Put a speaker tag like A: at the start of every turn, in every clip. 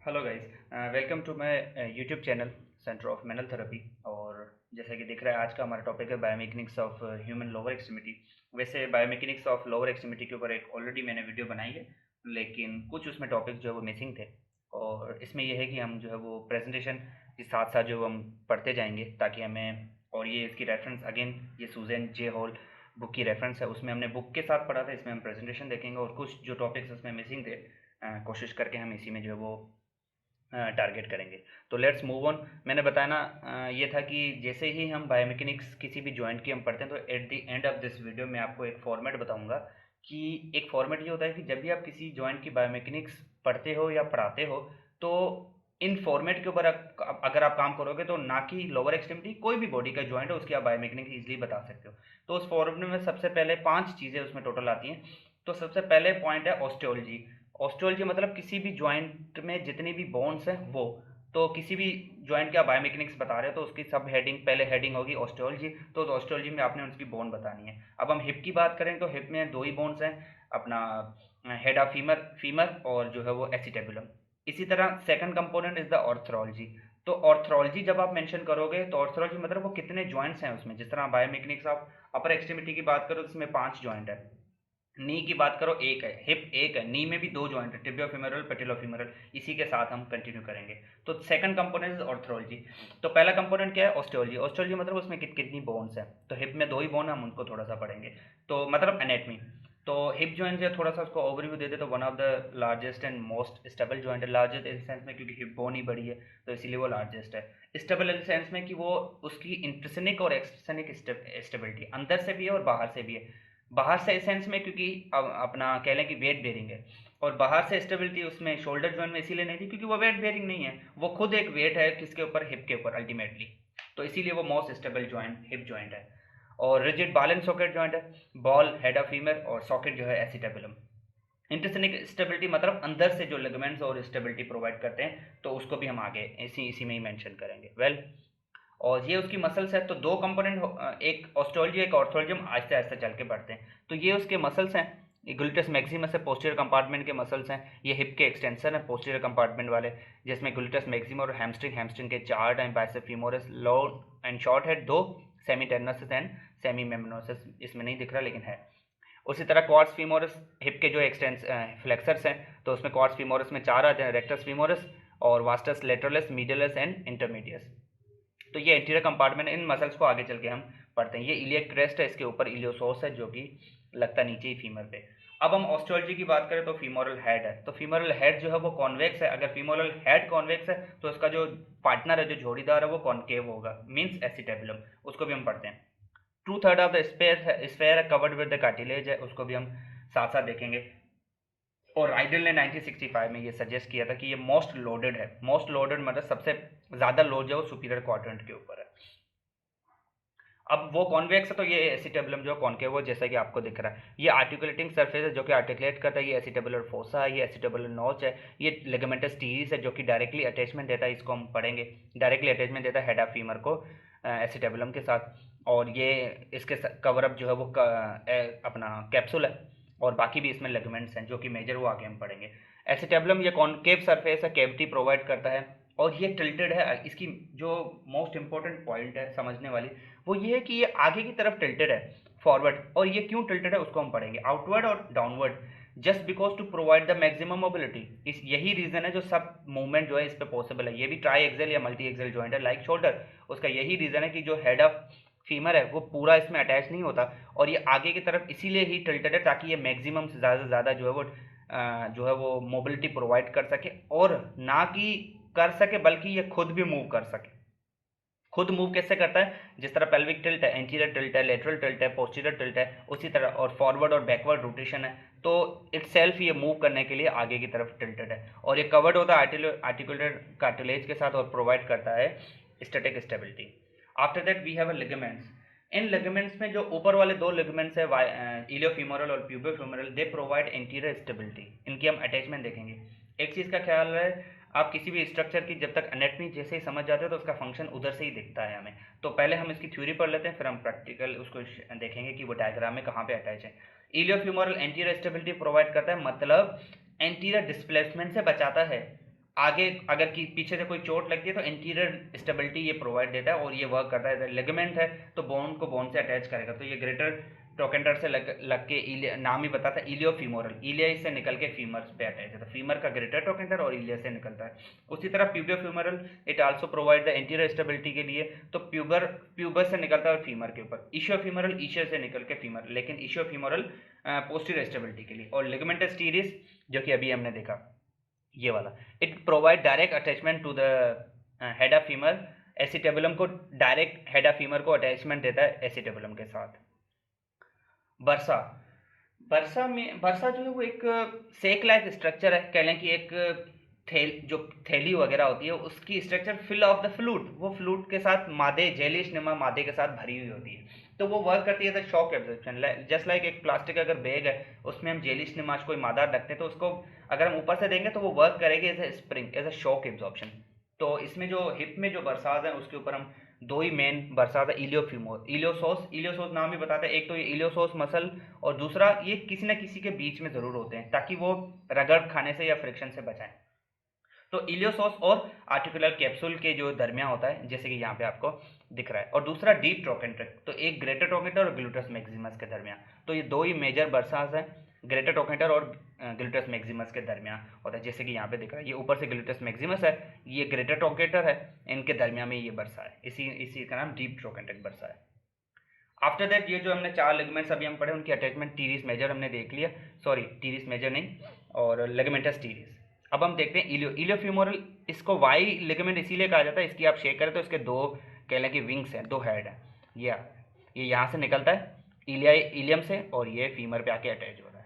A: Hello guys, welcome to my YouTube channel centre of manual therapy. और जैसा कि दिख रहा है आज का हमारा टॉपिक है biomechanics of human lower extremity. वैसे बायोमेकेनिक्स ऑफ लोअर एक्सट्रीमिटी के ऊपर एक ऑलरेडी मैंने वीडियो बनाई है, लेकिन कुछ उसमें टॉपिक जो है वो मिसिंग थे। और इसमें यह है कि हम जो है वो प्रेजेंटेशन के साथ साथ जो हम पढ़ते जाएंगे ताकि हमें, और ये इसकी रेफरेंस अगेन ये सूजन जे हॉल बुक की रेफरेंस है, उसमें हमने बुक के साथ पढ़ा था, इसमें हम प्रेजेंटेशन देखेंगे और कुछ जो टॉपिक्स उसमें मिसिंग थे कोशिश करके हम इसी में जो है वो टारगेट करेंगे। तो लेट्स मूव ऑन। मैंने बताया ना, ये था कि जैसे ही हम बायोमेकेनिक्स किसी भी जॉइंट की हम पढ़ते हैं तो at the end of this video मैं आपको एक फॉर्मेट बताऊंगा कि एक फॉर्मेट ये होता है कि जब भी आप किसी जॉइंट की बायोमेकेनिक्स पढ़ते हो या पढ़ाते हो तो इन फॉर्मेट के ऊपर अगर आप काम करोगे तो ना कि लोअर एक्सट्रीमिटी कोई भी बॉडी का जॉइंट है उसकी आप बायोमेकेनिक्स इजीली बता सकते हो। तो उस फॉर्मेट में सबसे पहले 5 चीज़ें उसमें टोटल आती हैं। तो सबसे पहले पॉइंट है ऑस्टियोलॉजी। ऑस्टियोलॉजी मतलब किसी भी जॉइंट में जितनी भी बोन्स हैं वो, तो किसी भी जॉइंट के आप बायोमेकेनिक्स बता रहे हो तो उसकी सब हेडिंग, पहले हेडिंग होगी ऑस्टियोलॉजी। तो उस ऑस्टियोलॉजी में आपने उसकी बोन बतानी है। अब हम हिप की बात करें तो हिप में दो ही बोन्स हैं, अपना हेड ऑफ फीमर फीमर और जो है वो एसिटेबुलम। इसी तरह second component is the orthology. तो ऑर्थोलॉजी जब आप मेंशन करोगे तो ऑर्थोलॉजी मतलब वो कितने जॉइंट्स हैं उसमें। जिस तरह बायोमेकेनिक्स आप अपर एक्सट्रीमिटी की बात करो तो इसमें 5 जॉइंट है, नी की बात करो एक है, हिप एक है, नी में भी 2 जॉइंट है, टिबियोफिमरल पेटिलोफिमरल। इसी के साथ हम कंटिन्यू करेंगे। तो सेकंड कंपोनेंट इज ऑर्थोलॉजी। तो पहला कंपोनेंट क्या है? ऑस्टियोलॉजी। ऑस्टियोलॉजी मतलब उसमें कितनी बोन्स है। तो हिप में 2 ही बोन है, हम उनको थोड़ा सा पढ़ेंगे। तो मतलब एनेटमी। तो हिप जॉइंट जो थोड़ा सा उसको ओवरव्यू दे दे तो one of the largest and most stable joint है। लार्जेस्ट इन सेंस में क्योंकि हिप बोन ही बड़ी है तो इसीलिए वो लार्जेस्ट है। स्टेबल इन सेंस में कि वो उसकी इंट्रिसिनिक और एक्सट्रिसिनिक स्टेबिलिटी अंदर से भी है और बाहर से भी है। बाहर से एसेंस में क्योंकि अपना कह लें कि वेट बेरिंग है, और बाहर से स्टेबिलिटी उसमें शोल्डर जॉइंट में इसीलिए नहीं थी क्योंकि वो वेट बेरिंग नहीं है, वो खुद एक वेट है किसके ऊपर? हिप के ऊपर अल्टीमेटली। तो इसीलिए वो most stable joint hip joint है। और rigid ball and socket joint है, बॉल हेड ऑफ फीमर और सॉकेट जो है एसिटेबुलम। इंटरसिनिक स्टेबिलिटी मतलब अंदर से जो लिगामेंट्स और स्टेबिलिटी प्रोवाइड करते हैं, तो उसको भी हम आगे इसी इसी में ही मेंशन करेंगे। वेल, और ये उसकी मसल्स है। तो दो कंपोनेंट, एक ऑस्टियोलॉजी एक ऑर्थोलॉजी, हम आहिस्ते आहिस्ते चल के बढ़ते हैं। तो ये उसके मसल्स हैं। ये ग्लूटस मैक्सिमस है, पोस्टीरियर कंपार्टमेंट के मसल्स हैं। ये हिप के एक्सटेंशन है पोस्टीरियर कंपार्टमेंट वाले, जिसमें ग्लूटस मैक्सिमम और हैमस्ट्रिंग, हैमस्ट्रिंग के 4 time, bicep femoris long and short है 2, semitendinosus and semimembranosus इसमें नहीं दिख रहा लेकिन है। उसी तरह क्वाड्स फीमोरस हिप के जो एक्सटेंस फ्लेक्सर्स हैं, तो उसमें क्वाड्स फीमोरस में 4 आते हैं, रेक्टस फीमोरस और वास्टस लेटरलिस मीडियलिस एंड इंटरमीडियस। तो ये एंटीरियर कंपार्टमेंट, इन मसल्स को आगे चल के हम पढ़ते हैं। ये इलियक क्रेस्ट है, इसके ऊपर इलियोसोस है जो कि लगता नीचे ही फीमर पे। अब हम ऑस्टियोलॉजी की बात करें तो फीमोरल हेड है। तो फीमोरल हेड जो है वो कॉन्वेक्स है। अगर फीमोरल हेड कॉन्वेक्स है तो उसका जो पार्टनर है, जो जोड़ीदार है, वो कॉन्केव होगा, मीन्स एसिटेबुलम। उसको भी हम पढ़ते हैं। 2/3 ऑफ द स्फेयर है कवर्ड विद द कार्टिलेज है, उसको भी हम साथ साथ देखेंगे। और राइडल ने 1965 में ये सजेस्ट किया था कि ये मोस्ट लोडेड है। मोस्ट लोडेड मतलब सबसे ज़्यादा लोड जो है वो सुपीरियर क्वाड्रेंट के ऊपर है। अब वो कॉन्वेक्स है तो ये एसिटेबुलम जो कॉन्केव है, जैसा कि आपको दिख रहा है। ये आर्टिकुलेटिंग सरफेस है जो कि आर्टिकुलेट करता है। ये एसिटेबुलर फोसा है, ये एसिटेबुलर नोच है, ये लिगामेंटस टीरिस है जो कि डायरेक्टली अटैचमेंट देता है, इसको हम पढ़ेंगे। डायरेक्टली अटैचमेंट देता है हेड ऑफ फीमर को एसिटेबुलम के साथ। और ये इसके कवरअप जो है वो अपना कैप्सूल है। और बाकी भी इसमें लिगामेंट्स हैं जो कि मेजर, वो आगे हम पढ़ेंगे। एसिटेबुलम ये कॉनकेव सरफेस है, कैविटी प्रोवाइड करता है। और ये टिल्टेड है। इसकी जो मोस्ट इंपॉर्टेंट पॉइंट है समझने वाली, वो ये है कि ये आगे की तरफ टिल्टेड है, फॉरवर्ड। और ये क्यों टिल्टेड है उसको हम पढ़ेंगे, आउटवर्ड और downward, just because to provide the maximum mobility. इस यही रीजन है जो सब मूवमेंट जो है इस पे पॉसिबल है। ये भी ट्राई एक्सेल या मल्टी एक्सेल जॉइंट है लाइक शोल्डर। उसका यही रीजन है कि जो हेड ऑफ फीमर है वो पूरा इसमें अटैच नहीं होता, और ये आगे की तरफ इसीलिए ही टिल्टेड है ताकि ये मैक्सिमम से ज़्यादा से ज़्यादा जो है वो जो है वो मोबिलिटी प्रोवाइड कर सके। और ना कि कर सके बल्कि ये खुद भी मूव कर सके। खुद मूव कैसे करता है? जिस तरह पेल्विक टिल्ट है, एंटीरियर टिल्ट है, लेटरल टिल्ट है, पोस्टीरियर टिल्ट है, उसी तरह और फॉरवर्ड और बैकवर्ड रोटेशन है। तो इटसेल्फ ये मूव करने के लिए आगे की तरफ टिल्टेड है। और ये कवर्ड होता है आर्टिकुलर कार्टिलेज के साथ और प्रोवाइड करता है static stability. After that we have ligaments. इन लिगामेंट्स में जो ऊपर वाले 2 लिगामेंट्स है, इलियोफीमोरल और pubofemoral, they provide anterior stability. इनकी हम अटैचमेंट देखेंगे। एक चीज़ का ख्याल रहे, आप किसी भी स्ट्रक्चर की जब तक एनेटमी जैसे ही समझ जाते हो तो उसका फंक्शन उधर से ही दिखता है हमें। तो पहले हम इसकी थ्योरी पढ़ लेते हैं, फिर हम प्रैक्टिकल उसको देखेंगे कि वो डायग्राम में कहाँ पे अटैच है। इलियोफ्यूमोरल एंटीरियर स्टेबिलिटी प्रोवाइड करता है, मतलब एंटीरियर डिस्प्लेसमेंट से बचाता है। आगे अगर कि पीछे से कोई चोट लगती है तो एंटीरियर स्टेबिलिटी ये प्रोवाइड देता है और ये वर्क करता है। लिगामेंट है तो बोन को बोन से अटैच करेगा। तो ये ग्रेटर ट्रोकेंटर से लग के नाम ही बताता है इलियोफीमोरल, इलिया से निकल के फीमर पे अटैच है। तो फीमर का ग्रेटर ट्रोकेंटर और इलिया से निकलता है। उसी तरह pubofemoral it also provide the anterior stability के लिए। तो प्यूबर से निकलता है फीमर के ऊपर। इशियोफीमोरल ईशियर से निकल के फीमर, लेकिन इशियोफीमोरल पोस्टीरियर स्टेबिलिटी के लिए। और लिगामेंटस टीरियस जो कि अभी हमने देखा ये वाला, it provide direct attachment to the head of femur. Acetabulum को डायरेक्ट हेड ऑफ फीमर को अटैचमेंट देता है एसिटेबुलम के साथ। बर्सा, बर्सा जो है वो एक सेक लाइक स्ट्रक्चर है, कह लें कि एक जो थैली वगैरह होती है उसकी structure fill of the fluid, वो फ्लूट के साथ मादे, जेलिश नुमा मादे के साथ भरी हुई होती है। तो वो वर्क करती है as shock absorption. Just like एक प्लास्टिक अगर बैग है उसमें हम जेलिश नुमा कोई मादा रखते हैं तो उसको अगर हम ऊपर से देंगे तो वो वर्क करेगी as a spring, as a shock absorption. तो इसमें जो हिप में जो बरसात है उसके ऊपर हम दो ही मेन बरसात है, इलियोसोस नाम ही बताता है। एक तो ये इलियोसोस मसल और दूसरा ये किसी न किसी के बीच में जरूर होते हैं ताकि वो रगड़ खाने से या फ्रिक्शन से बचाएं। तो इलियोसोस और आर्टिकुलर कैप्सूल के जो दरमियान होता है, जैसे कि यहाँ पे आपको दिख रहा है। और दूसरा डीप ट्रोकेंटर, तो एक ग्रेटर ट्रोकेंटर और ग्लूटस मैक्सिमस के दरमियान। तो ये दो ही मेजर बरसास हैं, ग्रेटर ट्रोकेंटर और ग्लूटस मैक्सिमस के दरमियान होता है, जैसे कि यहाँ पे दिख रहा है। ये ऊपर से ग्लूटस मैक्सिमस है, ये ग्रेटर ट्रोकेंटर है, इनके दरमियान में ये बरसा है, इसी का नाम डीप ट्रोकेंटर बरसा है। आफ्टर दैट ये जो हमने चार लिगामेंट्स अभी हम पढ़े उनकी अटैचमेंट टीरिस मेजर हमने देख लिया, सॉरी टीरिस मेजर नहीं, और लिगामेंटस टीरिस। अब हम देखते हैं इलियोफीमोरल। इसको वाई लिगामेंट इसीलिए कहा जाता है, इसकी आप शेक करें तो इसके दो कह लें कि विंग्स हैं, दो हेड हैं। ये यहाँ से निकलता है इलियम से और ये फीमर पे आके अटैच हो रहा है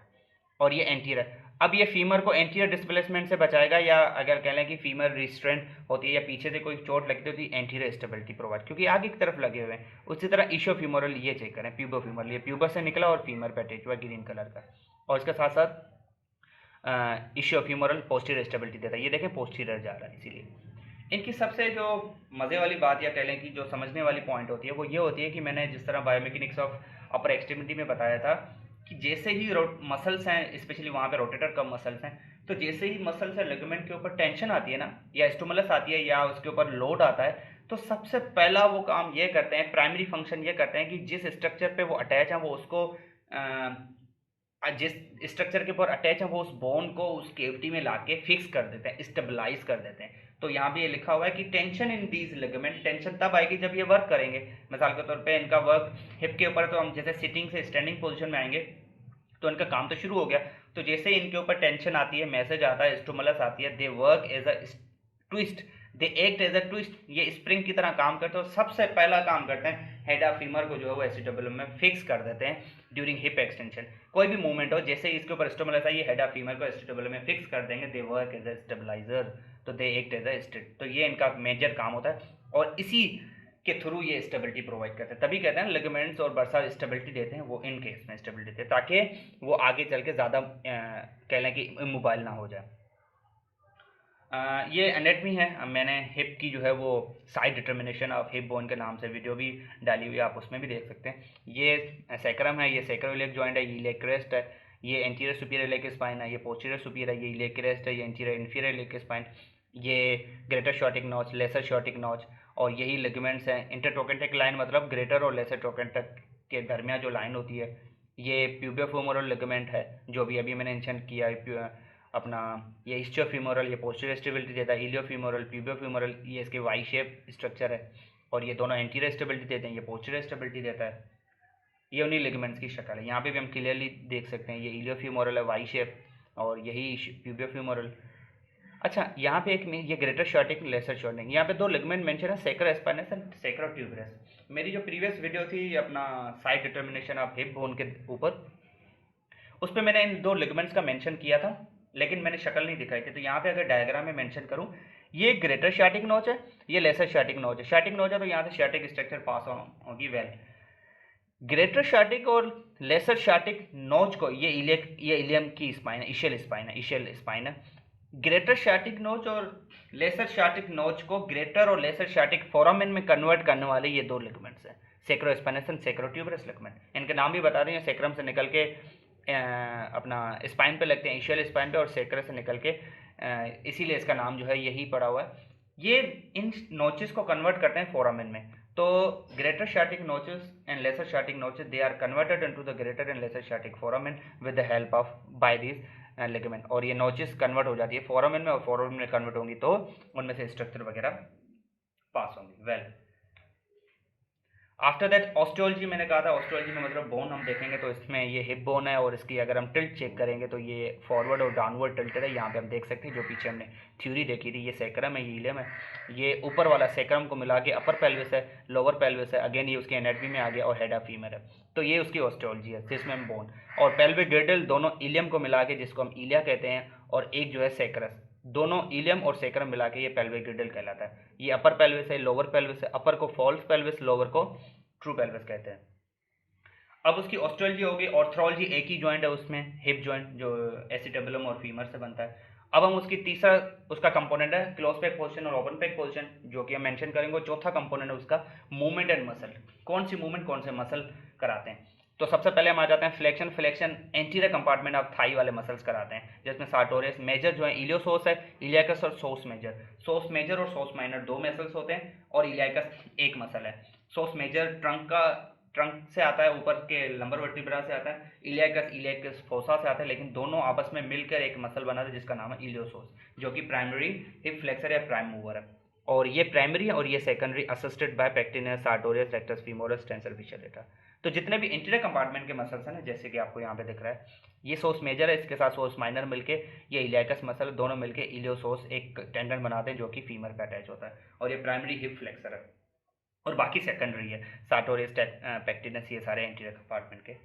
A: और ये एंटीरियर। अब ये फीमर को एंटीरियर डिस्प्लेसमेंट से बचाएगा, या अगर कह लें कि फीमर रिस्ट्रेंट होती है या पीछे से कोई चोट लगती होती है, एंटीरियर स्टेबिलिटी प्रोवाइड, क्योंकि आगे की तरफ लगे हुए हैं। उसी तरह इशियोफीमोरल ये चेक करें, प्यूबोफीमोरल, ये प्यूबर से निकला और फीमर पे अटैच हुआ ग्रीन कलर का। और इसके साथ साथ इशियोफीमोरल पोस्टीरियर स्टेबिलिटी देता है, ये देखें पोस्टीरियर जा रहा है। इसीलिए इनकी सबसे जो मज़े वाली बात या कह लें कि जो समझने वाली पॉइंट होती है वो ये होती है कि मैंने जिस तरह बायोमेकेनिक्स ऑफ अपर एक्सट्रीमिटी में बताया था कि जैसे ही मसल्स हैं, स्पेशली वहाँ पे रोटेटर कम मसल्स हैं, तो जैसे ही मसल्स या लिगामेंट के ऊपर टेंशन आती है ना, या स्टिमुलस आती है या उसके ऊपर लोड आता है, तो सबसे पहला वो काम ये करते हैं, प्राइमरी फंक्शन ये करते हैं कि जिस स्ट्रक्चर पे वो अटैच है वो उसको जिस स्ट्रक्चर के ऊपर अटैच है वो उस बोन को उस केविटी में लाके फिक्स कर देते हैं, स्टेबलाइज कर देते हैं। तो यहाँ पे ये लिखा हुआ है कि tension in these ligament, tension तब आएगी जब ये वर्क करेंगे। मिसाल के तौर पे इनका वर्क हिप के ऊपर, तो हम जैसे सिटिंग से स्टैंडिंग पोजीशन में आएंगे तो इनका काम तो शुरू हो गया। तो जैसे इनके ऊपर टेंशन आती है, मैसेज आता है, स्टिमुलस आती है, they work as a twist, they act as a twist, ये स्प्रिंग की तरह काम करते हैं। और सबसे पहला काम करते हैं हेड ऑफ फीमर को जो है वो एसिटेबुलम में फिक्स कर देते हैं ड्यूरिंग हिप एक्सटेंशन। कोई भी मूवमेंट हो, जैसे इसके ऊपर स्टिमुलस है, ये हेड ऑफ फीमर को एसिटेबुलम में फिक्स कर देंगे, they work as a stabilizer, तो दे एक्ट एज अ स्टिट। तो ये इनका मेजर काम होता है और इसी के थ्रू ये स्टेबिलिटी प्रोवाइड करते हैं। तभी कहते हैं लिगामेंट्स और बरसा स्टेबिलिटी देते हैं, वो इन केस में स्टेबिलिटी देते हैं ताकि वो आगे चल के ज़्यादा कह लें कि इमोबाइल ना हो जाए। ये एनेटमी है, मैंने हिप की जो है वो side determination of hip bone के नाम से वीडियो भी डाली हुई है, आप उसमें भी देख सकते हैं। ये सैक्रम है, ये सैक्रोइलियक जॉइंट है, ये इलियक क्रेस्ट है, ये एंटीरियर सुपीरियर इलियक स्पाइन है, ये पोस्टीरियर सुपीरियर है, ये इलियक क्रेस्ट है, ये एंटीरियर इंफीरियर इलियक स्पाइन, ये ग्रेटर शॉर्टिक नॉच, लेसर शॉर्टिक नॉच, और यही लिगामेंट्स हैं। इंटरट्रोकेंटिक लाइन मतलब ग्रेटर और लेसर ट्रोकेंटिक के दरमियान जो लाइन होती है, ये प्यूबियोफेमोरल लिगामेंट है जो भी अभी मैंने मेंशन किया है। अपना ये इस्चियोफीमोरल, ये पोस्टीरियर स्टेबिलिटी देता है, इलियोफीमोरल, प्यूबियोफीमोरल, ये इसके वाई शेप स्ट्रक्चर है, और ये दोनों एंटीरियर स्टेबिलिटी देते हैं, ये पोस्टीरियर स्टेबिलिटी देता है। ये उन्हीं लिगामेंट्स की शक्ल है, यहाँ पे भी हम क्लियरली देख सकते हैं, ये इलियोफीमोरल है वाई शेप और यही प्यूबियोफीमोरल। अच्छा, यहाँ पे एक ये ग्रेटर शॉर्टिक, लेसर शॉर्टिक, यहाँ पे दो लिगामेंट मेंशन है, सैक्रोस्पाइनस एंड सैक्रोट्यूबरस। मेरी जो प्रीवियस वीडियो थी अपना side determination of hip bone के ऊपर, उस पर मैंने इन दो लिगामेंट्स का मेंशन किया था, लेकिन मैंने शक्ल नहीं दिखाई थी। तो यहाँ पे अगर डायग्राम में मेंशन करूँ, ये ग्रेटर शार्टिक नोच है, ये लेसर शार्टिक नोच है। शार्टिक नोच है तो यहाँ से शार्टिक स्ट्रक्चर पास होगी वेल। ग्रेटर शार्टिक और लेसर शार्टिक नोच को, ये इलियम की स्पाइन है, इशियल स्पाइन है। ग्रेटर शार्टिक नोच और लेसर शार्टिक नोच को ग्रेटर और लेसर शार्टिक फोरामेन में कन्वर्ट करने वाले ये दो लिगामेंट्स हैं, सैक्रोस्पाइनस एंड सैक्रोट्यूबरस लिगामेंट। इनके नाम भी बता दें, सैक्रम से निकल के अपना स्पाइन पे लगते हैं, इशियल स्पाइन पे, और सैक्रस से निकल के इसीलिए इसका नाम जो है यही पड़ा हुआ है। ये इन नोचेस को कन्वर्ट करते हैं फोरामेन में। तो greater sciatic notches and lesser sciatic notches they are converted into the greater and lesser sciatic foramen with the help of by this ligament. और ये नोचेस कन्वर्ट हो जाती है फोरामेन में, और फोरामेन में कन्वर्ट होंगी तो उनमें से स्ट्रक्चर वगैरह पास होंगी। वेल, आफ्टर दैट ऑस्टियोलॉजी, मैंने कहा था ऑस्टियोलॉजी में मतलब बोन हम देखेंगे तो इसमें ये हिप बोन है, और इसकी अगर हम टिल्ट चेक करेंगे तो ये फॉरवर्ड और डाउनवर्ड टिल्टेड है। यहाँ पे हम देख सकते हैं जो पीछे हमने थ्योरी देखी थी, ये सेक्रम है, ये इलियम है। ये ऊपर वाला सेक्रम को मिला के अपर पेल्विस है, लोअर पेल्विस है, अगेन ये उसके एनाटमी में आ गया, और हेड ऑफ फीमर है। तो ये उसकी ऑस्टियोलॉजी है, सिस्मेम बोन और पेल्विक गिर्डल दोनों इलियम को मिला के, जिसको हम इलिया कहते हैं, और एक जो है सेक्रस, दोनों इलियम और सेक्रम मिला के ये पेल्विक गिर्डल कहलाता है। ये अपर पेल्विस है, लोअर पेल्विस है, अपर को फॉल्स पेल्विस, लोअर को ट्रू पेल्विस कहते हैं। अब उसकी ऑस्टियोलॉजी होगी। ऑर्थोलॉजी एक ही जॉइंट है उसमें, हिप जॉइंट, जो एसिटेबुलम और फीमर से बनता है। अब हम उसकी तीसरा उसका कंपोनेंट है क्लोज पैक पोजीशन और ओपन पैक पोजीशन, जो कि हम मेंशन करेंगे। चौथा कंपोनेंट है उसका मूवमेंट एंड मसल, कौन सी मूवमेंट कौन से मसल कराते हैं। तो सबसे पहले हम आ जाते हैं flexion. Flexion anterior compartment of thigh वाले मसल्स कराते हैं, जिसमें सार्टोरियस मेजर जो है, इलियोसोस है, इलियाकस और सोस मेजर। सोस मेजर और सोस माइनर दो मसल्स होते हैं, और इलियाकस एक मसल है। सोस मेजर ट्रंक से आता है, ऊपर के लंबर वर्टिब्रा से आता है। इलियाकस फोसा से आता है, लेकिन दोनों आपस में मिलकर एक मसल बनाते हैं जिसका नाम है इलियोसोस, जो कि प्राइमरी हिप फ्लेक्सर या प्राइम मूवर है। और ये प्राइमरी है और ये secondary, assisted by pectineus, sartorius, rectus femoris, tensor fascia lata. तो जितने भी इंटीरियर कंपार्टमेंट के मसल्स हैं ना, जैसे कि आपको यहाँ पे दिख रहा है, ये सोस मेजर है, इसके साथ सोस माइनर मिलके ये इलियाकस मसल, दोनों मिलके इलियोसोस एक टेंडन बनाते हैं जो कि फीमर पे अटैच होता है, और ये प्राइमरी हिप फ्लेक्सर है। और बाकी सेकेंडरी है, सार्टोरियस, पेक्टिनस, ये सारे इंटीरियर कंपार्टमेंट के।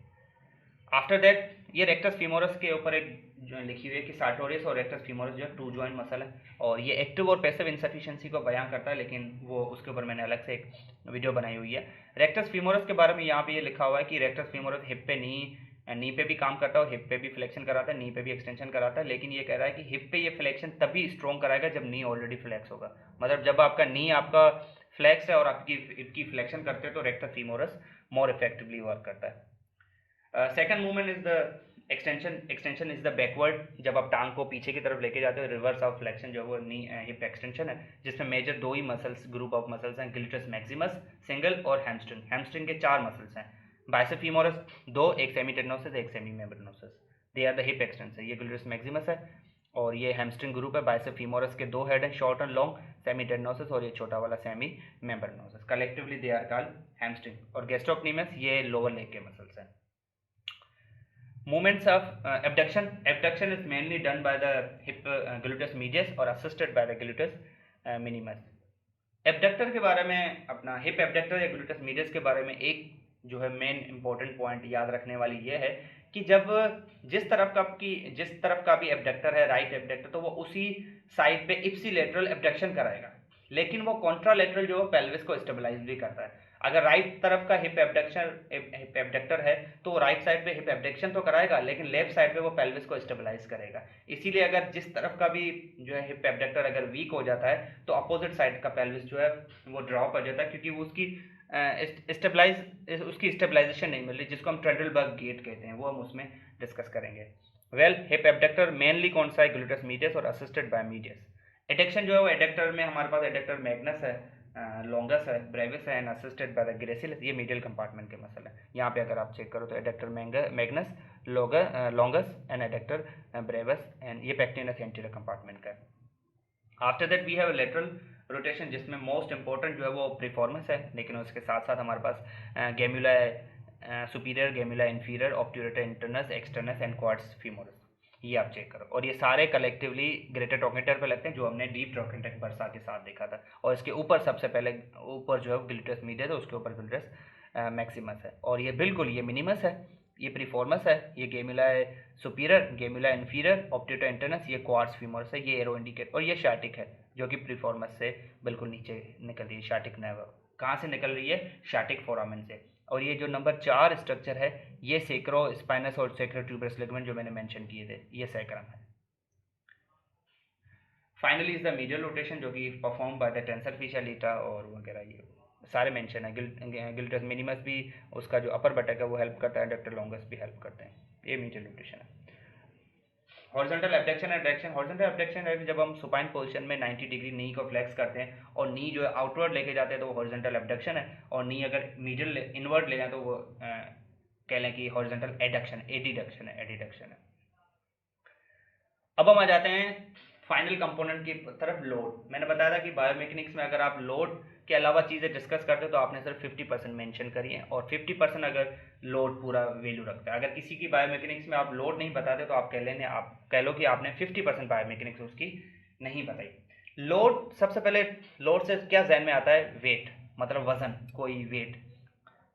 A: आफ्टर दैट ये रेक्टस फीमोरस के ऊपर एक जो लिखी हुई है कि सार्टोरियस और रेक्टस फीमोरस जो है टू जॉइंट मसल है, और ये एक्टिव और पैसिव इनसफिशिएंसी को बयां करता है, लेकिन वो उसके ऊपर मैंने अलग से एक वीडियो बनाई हुई है। रेक्टस फीमोरस के बारे में यहाँ पे ये लिखा हुआ है कि रेक्टस फीमोरस हिप पे नी पे भी काम करता है, और हिप पे भी फ्लेक्शन कराता है, नी पे भी एक्सटेंशन कराता है। लेकिन ये कह रहा है कि हिप पे ये फ्लेक्शन तभी स्ट्रॉन्ग कराएगा जब नी ऑलरेडी फ्लेक्स होगा। मतलब जब आपका नी आपका फ्लेक्स है और आपकी हिप की फ्लेक्शन करते हैं तो रेक्टस फीमोरस मोर इफेक्टिवली वर्क करता है। Second movement is the extension. Extension is the backward, जब आप टांग को पीछे की तरफ लेके जाते हो। रिवर्स ऑफ फ्लेक्शन जो है वो नी हिप एक्सटेंशन है, जिसमें मेजर दो ही मसल्स, ग्रुप ऑफ मसल्स हैं, ग्लूटस मैक्सिमस सिंगल और हैमस्ट्रिंग। हैमस्ट्रिंग के चार मसल्स हैं, बाइसेप फीमोरस दो, एक सेमीटेंडनोसिस एक semimembranosus, they are the hip extension. ये ग्लूटस मैक्सिमस है, और ये हैमस्ट्रिंग ग्रुप है। बाइसेप फीमोरस के दो हेड हैं, शॉर्ट एंड लॉन्ग, सेमीटेंडनोसिस और ये छोटा वाला semimembranosus. Collectively they are called hamstring. और गैस्ट्रोक्नीमस ये लोअर लेग के मसल्स हैं। Movements of abduction. Abduction is mainly done by the hip gluteus medius or assisted by the gluteus minimus. Abductor के बारे में, अपना हिप एबडक्टर या gluteus medius के बारे में एक जो है मेन इंपॉर्टेंट पॉइंट याद रखने वाली ये है कि जब जिस तरफ का भी एबडक्टर है, राइट एबडक्टर, तो वो उसी साइड पे इप्सिलेटरल एबडक्शन कराएगा, लेकिन वो कॉन्ट्रालेटरल जो पेल्विस को स्टेबलाइज भी करता है। अगर राइट तरफ का हिप एबडक्टर है तो राइट साइड पे हिप एबडक्शन तो कराएगा, लेकिन लेफ्ट साइड पे वो पेल्विस को स्टेबलाइज करेगा। इसीलिए अगर जिस तरफ का भी जो है हिप एबडक्टर अगर वीक हो जाता है तो अपोजिट साइड का पेल्विस जो है वो ड्रॉप हो जाता है, क्योंकि वो उसकी स्टेबलाइजेशन नहीं मिल रही, जिसको हम ट्रेडलबर्ग गेट कहते हैं, वो हम उसमें डिस्कस करेंगे। वेल, हिप एबडक्टर मेनली कौन सा है, ग्लूटस मीडियस और असिस्टेड बाय मीडियस। एडक्शन जो है वो एडक्टर में हमारे पास एडक्टर मैग्नस है, लॉन्गस है, ब्रेविस है, and assisted by the gracilis. ये मीडियल कंपार्टमेंट के मसल है। यहाँ पे अगर आप चेक करो तो adductor magnus, longus and adductor brevis, and ये पेक्टिनस एंटीरियर कंपार्टमेंट का है। After that we have lateral rotation, जिसमें मोस्ट इंपॉर्टेंट जो है वो प्रीफॉर्मेंस है, लेकिन उसके साथ साथ हमारे पास gemellus superior, gemellus inferior, obturator internus, externus and quads femoris. ये आप चेक करो, और ये सारे कलेक्टिवली ग्रेटर ट्रोकेंटर पे लगते हैं, जो हमने डीप ट्रोकेंटर बर्सा के साथ देखा था। और इसके ऊपर सबसे पहले ऊपर जो है ग्लूटस मीडियस है, उसके ऊपर ग्लूटस मैक्सिमस है, और ये बिल्कुल ये मिनिमस है, ये प्रीफॉर्मस है, ये गेम्यूला superior, gemellus inferior, obturator internus, ये क्वाड्स फीमोरस है, ये एरो इंडिकेट, और ये शार्टिक है जो कि प्रीफॉर्मस से बिल्कुल नीचे निकल रही है। शार्टिक नर्व कहाँ से निकल रही है, शार्टिक फोरामेन से। और ये जो नंबर 4 स्ट्रक्चर है, ये सेक्रो स्पाइनस और सेक्रो ट्यूबरस लिगामेंट जो मैंने मेंशन किए थे, ये सैक्रम है। Finally is the medial rotation, जो कि perform by the tensor fascia lata और वगैरह, ये सारे मेंशन है। गिल्टस मिनिमस भी, उसका जो अपर बटक है वो हेल्प करता है, डक्टर लॉन्गस भी हेल्प करते हैं। ये मीडियल रोटेशन है। Horizontal abduction adduction, horizontal abduction है जब हम सुपाइन पोजीशन में 90 डिग्री नी को फ्लेक्स करते हैं और नी जो है आउटवर्ड लेके जाते हैं तो वो हॉरिजॉन्टल एब्डक्शन है, और नी अगर मिडिल इनवर्ड ले जाए तो वो कह लें कि हॉरिजॉन्टल एडक्शन एडिडक्शन है, एडिडक्शन है। अब हम आ जाते हैं फाइनल कंपोनेंट की तरफ, लोड। मैंने बताया था कि बायोमेकेनिक्स में अगर आप लोड के अलावा चीज़ें डिस्कस करते हो तो आपने सिर्फ 50% मेंशन करी है, और 50% अगर लोड पूरा वैल्यू रखता है। अगर किसी की बायोमेकेनिक्स में आप लोड नहीं बताते तो आप कह लो कि आपने 50% बायोमेकेनिक्स उसकी नहीं बताई। लोड, सबसे पहले लोड से क्या जहन में आता है? वेट, मतलब वजन, कोई वेट।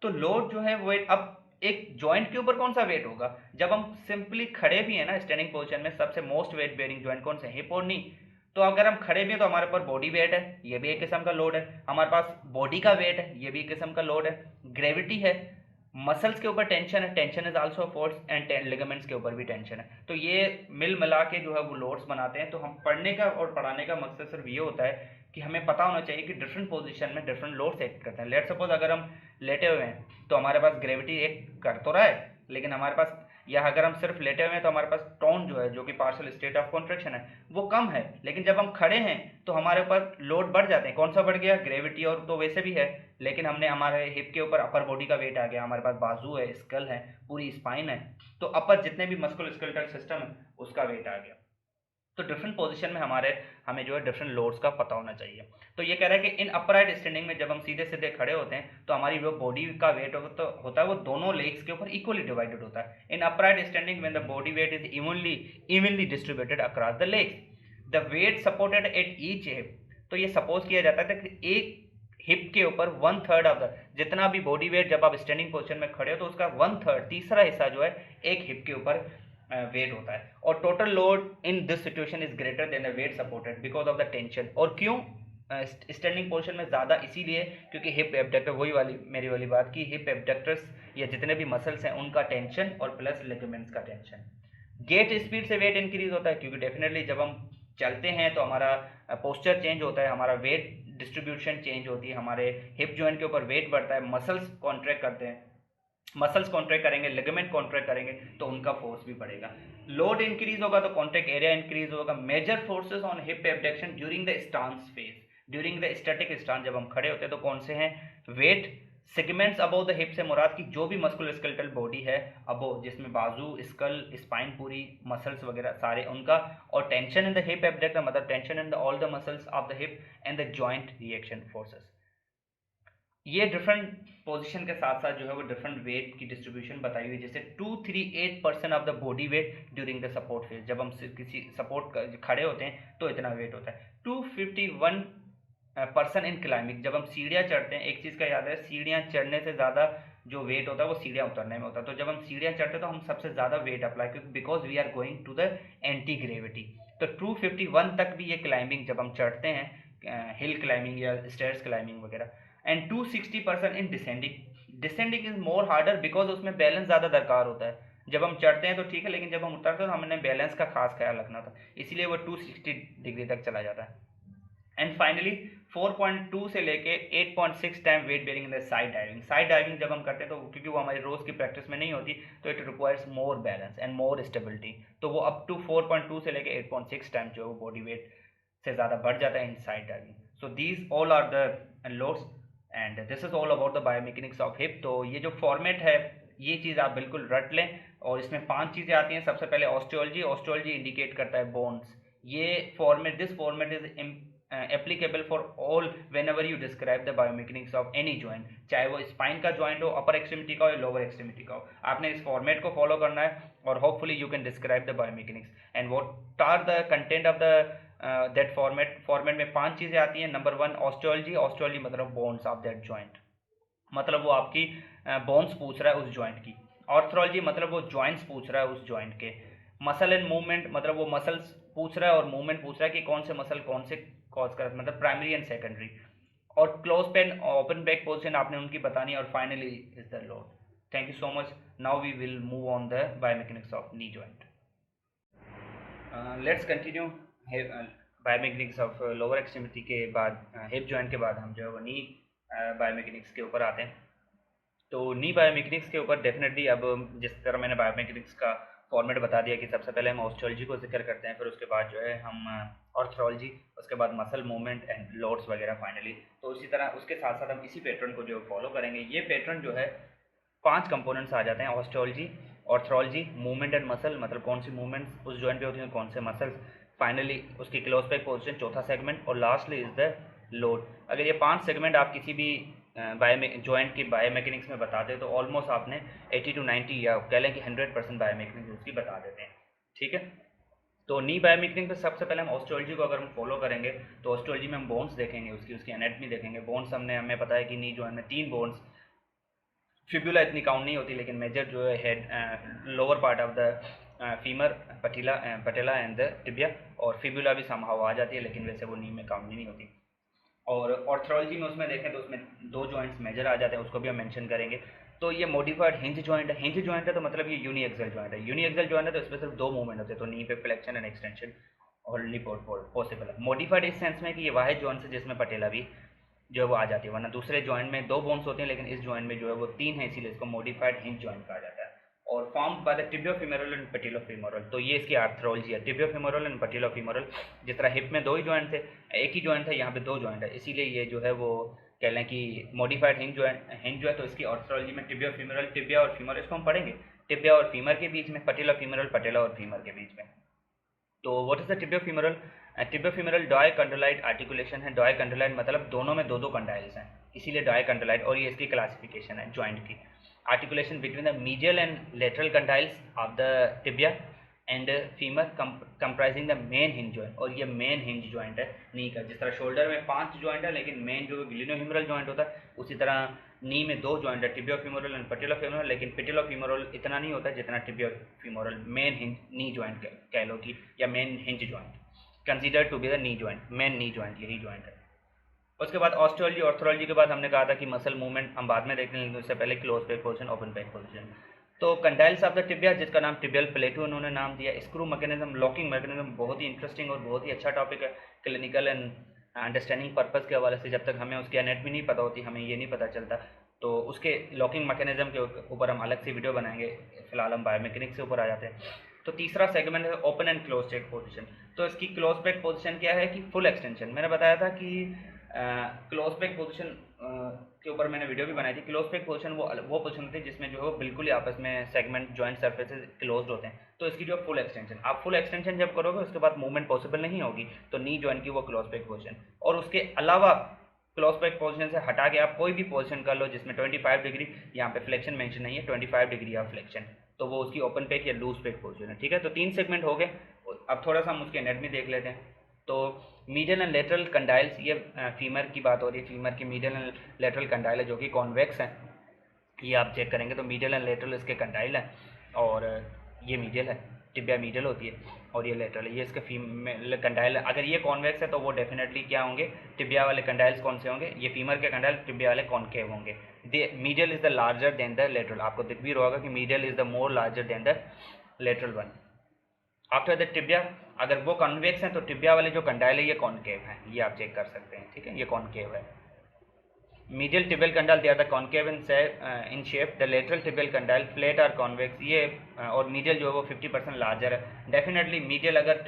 A: तो लोड जो है वो अब एक जॉइंट के ऊपर कौन सा वेट होगा? जब हम सिंपली खड़े भी हैं ना स्टैंडिंग पोजीशन में, सबसे मोस्ट वेट बेयरिंग जॉइंट कौन से? हिप और नी। तो अगर हम खड़े भी हैं तो हमारे ऊपर बॉडी वेट है, ये भी एक किस्म का लोड है। हमारे पास बॉडी का वेट है, ये भी एक किस्म का लोड है। ग्रेविटी है, मसल्स के ऊपर टेंशन है, tension is also force, and ligaments के ऊपर भी टेंशन है। तो ये मिल मिला के जो है वो लोड्स बनाते हैं। तो हम पढ़ने का और पढ़ाने का मकसद सिर्फ ये होता है कि हमें पता होना चाहिए कि डिफरेंट पोजीशन में डिफरेंट लोड्स एक्ट करते हैं। लेट सपोज अगर हम लेटे हुए हैं तो हमारे पास ग्रेविटी एक कर तो रहा है, लेकिन हमारे पास, या अगर हम सिर्फ लेटे हुए हैं तो हमारे पास टोन जो है, जो कि पार्शियल स्टेट ऑफ कॉन्ट्रैक्शन है, वो कम है। लेकिन जब हम खड़े हैं तो हमारे ऊपर लोड बढ़ जाते हैं। कौन सा बढ़ गया? ग्रेविटी। और तो वैसे भी है, लेकिन हमने हमारे हिप के ऊपर अपर बॉडी का वेट आ गया, हमारे पास बाजू है, स्कल है, पूरी स्पाइन है, तो अपर जितने भी मस्कुलो स्केलेटल सिस्टम है उसका वेट आ गया। तो डिफरेंट पोजीशन में हमें जो है डिफरेंट लोड्स का पता होना चाहिए। तो ये कह रहा है कि इन अपराइट स्टैंडिंग में जब हम सीधे सीधे खड़े होते हैं तो हमारी जो बॉडी का वेट होता है वो दोनों लेग्स के ऊपर इक्वली डिवाइडेड होता है। In upright standing when the body weight is evenly distributed across the legs, the weight supported at each hip. तो ये सपोज किया जाता है कि एक हिप के ऊपर 1/3 ऑफ द, जितना भी बॉडी वेट जब आप स्टैंडिंग पोजीशन में खड़े हो तो उसका 1/3, तीसरा हिस्सा जो है एक हिप के ऊपर वेट होता है। और total load in this situation is greater than the weight supported because of the tension. और क्यों स्टैंडिंग पोजीशन में ज़्यादा? इसीलिए क्योंकि हिप एब्डक्टर, वही वाली मेरी वाली बात की, हिप एब्डक्टर्स या जितने भी मसल्स हैं उनका टेंशन और प्लस लिगामेंट्स का टेंशन। गेट स्पीड से वेट इंक्रीज होता है, क्योंकि डेफिनेटली जब हम चलते हैं तो हमारा पोस्चर चेंज होता है, हमारा वेट डिस्ट्रीब्यूशन चेंज होती है, हमारे हिप जॉइंट के ऊपर वेट बढ़ता है, मसल्स कॉन्ट्रैक्ट करते हैं, मसल्स कॉन्ट्रैक्ट करेंगे, लिगामेंट कॉन्ट्रैक्ट करेंगे तो उनका फोर्स भी बढ़ेगा। लोड इंक्रीज होगा तो कॉन्ट्रैक्ट एरिया इंक्रीज होगा। Major forces on hip abduction during the stance phase, during the static stance, जब हम खड़े होते हैं तो कौन से हैं? Weight, segments above the hip से मुराद की जो भी मस्कुलोस्केलेटल बॉडी है अबव, जिसमें बाजू, स्कल, स्पाइन, पूरी मसल्स वगैरह सारे उनका, और tension in the hip abductor मतलब tension in the all the muscles of the hip and the joint reaction forces. ये डिफरेंट पोजीशन के साथ साथ जो है वो डिफरेंट वेट की डिस्ट्रीब्यूशन बताई हुई है, जैसे 238% of the body weight during the support phase, जब हम किसी सपोर्ट खड़े होते हैं तो इतना वेट होता है। 251% इन क्लाइंबिंग, जब हम सीढ़ियाँ चढ़ते हैं, एक चीज़ का याद है, सीढ़ियाँ चढ़ने से ज़्यादा जो वेट होता है वो सीढ़ियाँ उतरने में होता है। तो जब हम सीढ़ियाँ चढ़ते हैं तो हम सबसे ज़्यादा वेट अप्लाई, क्योंकि because we are going to the anti gravity. तो 251 तक भी ये क्लाइंबिंग जब हम चढ़ते हैं, हिल क्लाइंबिंग या स्टेयर्स क्लाइंबिंग वगैरह। And 260% in descending. Descending is more harder because उसमें बैलेंस ज़्यादा दरकार होता है। जब हम चढ़ते हैं तो ठीक है, लेकिन जब हम उतरते हैं तो हमने बैलेंस का खास ख्याल रखना था, इसीलिए वो 260 डिग्री तक चला जाता है। एंड फाइनली 4.2 से लेके 8.6 time weight bearing in the side diving. Side diving जब हम करते हैं तो क्योंकि वो हमारी रोज़ की प्रैक्टिस में नहीं होती तो it requires more balance and more stability, तो वो अप टू 4.2 से लेके 8.6 टाइम जो है वो बॉडी वेट से ज़्यादा बढ़ जाता है in side diving. So these all are the loads and this is all about the biomechanics of hip. तो ये जो फॉर्मेट है ये चीज़ आप बिल्कुल रट लें, और इसमें 5 चीज़ें आती हैं। सबसे पहले ऑस्टियोलॉजी, ऑस्टियोलॉजी इंडिकेट करता है बोन्स। ये format, this format is applicable for all when ever you describe the biomechanics of any joint, चाहे वो स्पाइन का जॉइंट हो, अपर एक्सट्रीमिटी का हो या लोअर एक्सट्रीमिटी का हो। आपने इस फॉर्मेट को फॉलो करना है और hopefully you can describe the biomechanics and what are the content of the that format में 5 चीज़ें आती हैं। नंबर 1 ऑस्टियोलॉजी, ऑस्टियोलॉजी मतलब बोन्स ऑफ दैट जॉइंट, मतलब वो आपकी बोन्स पूछ रहा है उस जॉइंट की। ऑर्थोलॉजी मतलब वो जॉइंट्स पूछ रहा है उस जॉइंट के। मसल एंड मूवमेंट मतलब वो मसल्स पूछ रहा है और मूवमेंट पूछ रहा है कि कौन से मसल कौन से कॉज कर, मतलब प्राइमरी एंड सेकेंडरी। और close pain, open back position आपने उनकी बतानी है। और finally is the load. Thank you so much. Now we will move on the biomechanics of knee joint. Let's continue biomechanics of lower extremity के बाद, hip joint के बाद हम जो है वो नी बायोमेकेनिक्स के ऊपर आते हैं। तो नी बायोमेकेनिक्स के ऊपर डेफिनेटली अब जिस तरह मैंने बायोमेकेनिक्स का फॉर्मेट बता दिया कि सबसे पहले हम ऑस्टियोलॉजी को जिक्र करते हैं, फिर उसके बाद जो है हम ऑर्थोलॉजी, उसके बाद मसल मूवमेंट एंड लोड्स वगैरह फाइनली। तो इसी तरह उसके साथ साथ हम इसी पैटर्न को जो फॉलो करेंगे। ये पैटर्न जो है 5 कंपोनेंट्स आ जाते हैं, osteology, arthrology, movement and muscle, मतलब कौन सी मूवमेंट्स उस जॉइंट पे होती हैं, कौन से मसल्स, फाइनली उसकी क्लोज बैक पोजीशन चौथा सेगमेंट, और लास्टली इज द लोड। अगर ये 5 सेगमेंट आप किसी भी जॉइंट की बायोमैकेनिक्स में बताते हैं तो ऑलमोस्ट आपने 80 to 90 या कह लें कि 100% बायोमैकेनिक्स उसकी बता देते हैं, ठीक है। तो नी बायोमैकेनिक्स पे सबसे पहले हम ऑस्टियोलॉजी को अगर हम फॉलो करेंगे तो ऑस्टियोलॉजी में हम बोन्स देखेंगे, उसकी एनाटमी देखेंगे। बोन्स हमें पता है कि नी जॉइंट में 3 बोन्स, फिब्यूला इतनी काउंट नहीं होती, लेकिन मेजर जो है head lower part of the femur, patella and the tibia, और फिब्यूला भी समहाउ आ जाती है, लेकिन वैसे वो नी में काउंट नहीं होती। और ऑर्थोलॉजी में उसमें देखें तो उसमें 2 जॉइंट्स मेजर आ जाते हैं, उसको भी हम मेंशन करेंगे। तो ये मॉडिफाइड हिंज जॉइंट है। हिंज जॉइंट है तो मतलब ये यूनिएक्सल जॉइंट है। यूनिएक्सल जॉइंट है तो इसमें सिर्फ 2 मूवमेंट होते हैं, तो नी पे flexion and extension only possible है। मॉडिफाइड इस सेंस में कि ये वाहिद जॉइंट है जिसमें पटेला भी जो है वो आ जाती है, वरना दूसरे जॉइंट में 2 बोन्स होते हैं, लेकिन इस जॉइंट में जो है वो 3 है, इसीलिए इसको मॉडिफाइड हिंज जॉइंट कहा जाता है। और फॉर्म बाय द टिबियोफेमोरल एंड पैटेलोफेमोरल, तो ये इसकी आर्थरोलॉजी है, टिबियोफेमोरल एंड पैटेलोफेमोरल। जिस तरह हिप में 2 ही जॉइंट थे, एक ही जॉइंट था, यहाँ पे 2 जॉइंट है, इसीलिए ये जो है वो कह लें कि मॉडिफाइड हिंज जो है। तो इसकी आर्थरोलॉजी में टिबियोफेमोरल, टिबिया और फीमर, इसको हम पढ़ेंगे टिबिया और फीमर के बीच में, पैटेलोफेमोरल पटेला और फीमर के बीच में। तो व्हाट इज द टिबियोफेमोरल? टिबियोफेमोरल डायकॉन्ड्रोलाइट आर्टिकुलेशन है। डायकॉन्ड्रोलाइट मतलब दोनों में 2-2 कंडाइल्स हैं, इसीलिए डायकॉन्ड्रोलाइट, और ये इसकी क्लासिफिकेशन है जॉइंट की। Articulation between the medial and lateral condyles of the tibia and femur comprising the main hinge joint, और ये मेन हिंज जॉइंट है नी का। जिस तरह शोल्डर में 5 जॉइंट है, लेकिन मेन जो ग्लिनोह्यूमरल जॉइंट होता है, उसी तरह नी में 2 जॉइंट है, टिबियोफेमोरल एंड पैटेलोफेमोरल, लेकिन पैटेलोफेमोरल इतना नहीं होता जितना tibiofemoral. Main hinge knee joint कह लो कि, या main hinge joint consider to be the knee joint, main knee joint यही जॉइंट है। उसके बाद ऑस्टियोलॉजी, ऑर्थोलॉजी के बाद हमने कहा था कि मसल मूवमेंट हम बाद में देखने लेंगे, उससे पहले close back position, open back position. तो कंडाइल्स ऑफ द टिबिया, जिसका नाम टिबियल प्लेटो उन्होंने नाम दिया। स्क्रू मैकेनिज्म, लॉकिंग मैकेनिज्म, बहुत ही इंटरेस्टिंग और बहुत ही अच्छा टॉपिक है क्लिनिकल एंड अंडरस्टैंडिंग पर्पस के हवाले से। जब तक हमें उसकी एनाटमी नहीं पता होती, हमें ये नहीं पता चलता, तो उसके लॉकिंग मैकेनिज्म के ऊपर हम अलग से वीडियो बनाएंगे। फिलहाल हम बायोमैकेनिक्स के ऊपर आ जाते हैं। तो तीसरा सेगमेंट है open and close back position. तो इसकी क्लोज बैक पोजीशन क्या है कि फुल एक्सटेंशन। मैंने बताया था कि क्लोज बैक पोजीशन के ऊपर मैंने वीडियो भी बनाई थी। क्लोज बैक पोजीशन वो पोजीशन होती है जिसमें जो है वो बिल्कुल ही आपस में सेगमेंट जॉइंट सर्फेसेस क्लोज्ड होते हैं। तो इसकी जो फुल एक्सटेंशन, आप फुल एक्सटेंशन जब करोगे उसके बाद मूवमेंट पॉसिबल नहीं होगी, तो नी जॉइंट की वो क्लोज बैक पोजीशन। और उसके अलावा क्लोज बैक पोजीशन से हटा के आप कोई भी पोजीशन कर लो जिसमें 25 डिग्री, यहाँ पे फ्लेक्शन मेंशन नहीं है, 25 डिग्री ऑफ फ्लेक्शन, तो वो उसकी ओपन बैक या लूज बैक पोजीशन है, ठीक है। तो 3 सेगमेंट हो गए। अब थोड़ा सा हम उसकी एनाटमी देख लेते हैं। तो मीडियल एंड लेटरल कंडाइल्स, ये फीमर की बात हो रही है, फीमर की मीडियल एंड लेटरल कंडाइल है जो कि कॉन्वेक्स है। ये आप चेक करेंगे तो मीडियल एंड लेटरल इसके कंडाइल है, और ये मीडियल है, टिबिया मीडियल होती है, और ये लेटरल है, ये इसके फीमेल कंडाइल है। अगर ये कॉन्वेक्स है तो वो डेफिनेटली क्या होंगे, टिबिया वाले कंडाइल्स कौन से होंगे, ये फीमर के कंडाइल, टिबिया वाले कॉनकेव होंगे। Medial is the larger than the lateral, आपको दिख भी रहा होगा कि medial is the more larger than the lateral one. After the tibia, अगर वो कॉन्वेक्स हैं तो टिबिया वाले जो कंडाइल है ये कॉनकेव हैं, ये आप चेक कर सकते हैं, ठीक है, ये कॉनकेव है। Medial tibial condyle they are the concave in shape, the lateral tibial condyle flat और कॉन्वेक्स, ये और मीडियल जो है वो 50% लार्जर है। डेफिनेटली मीडियल अगर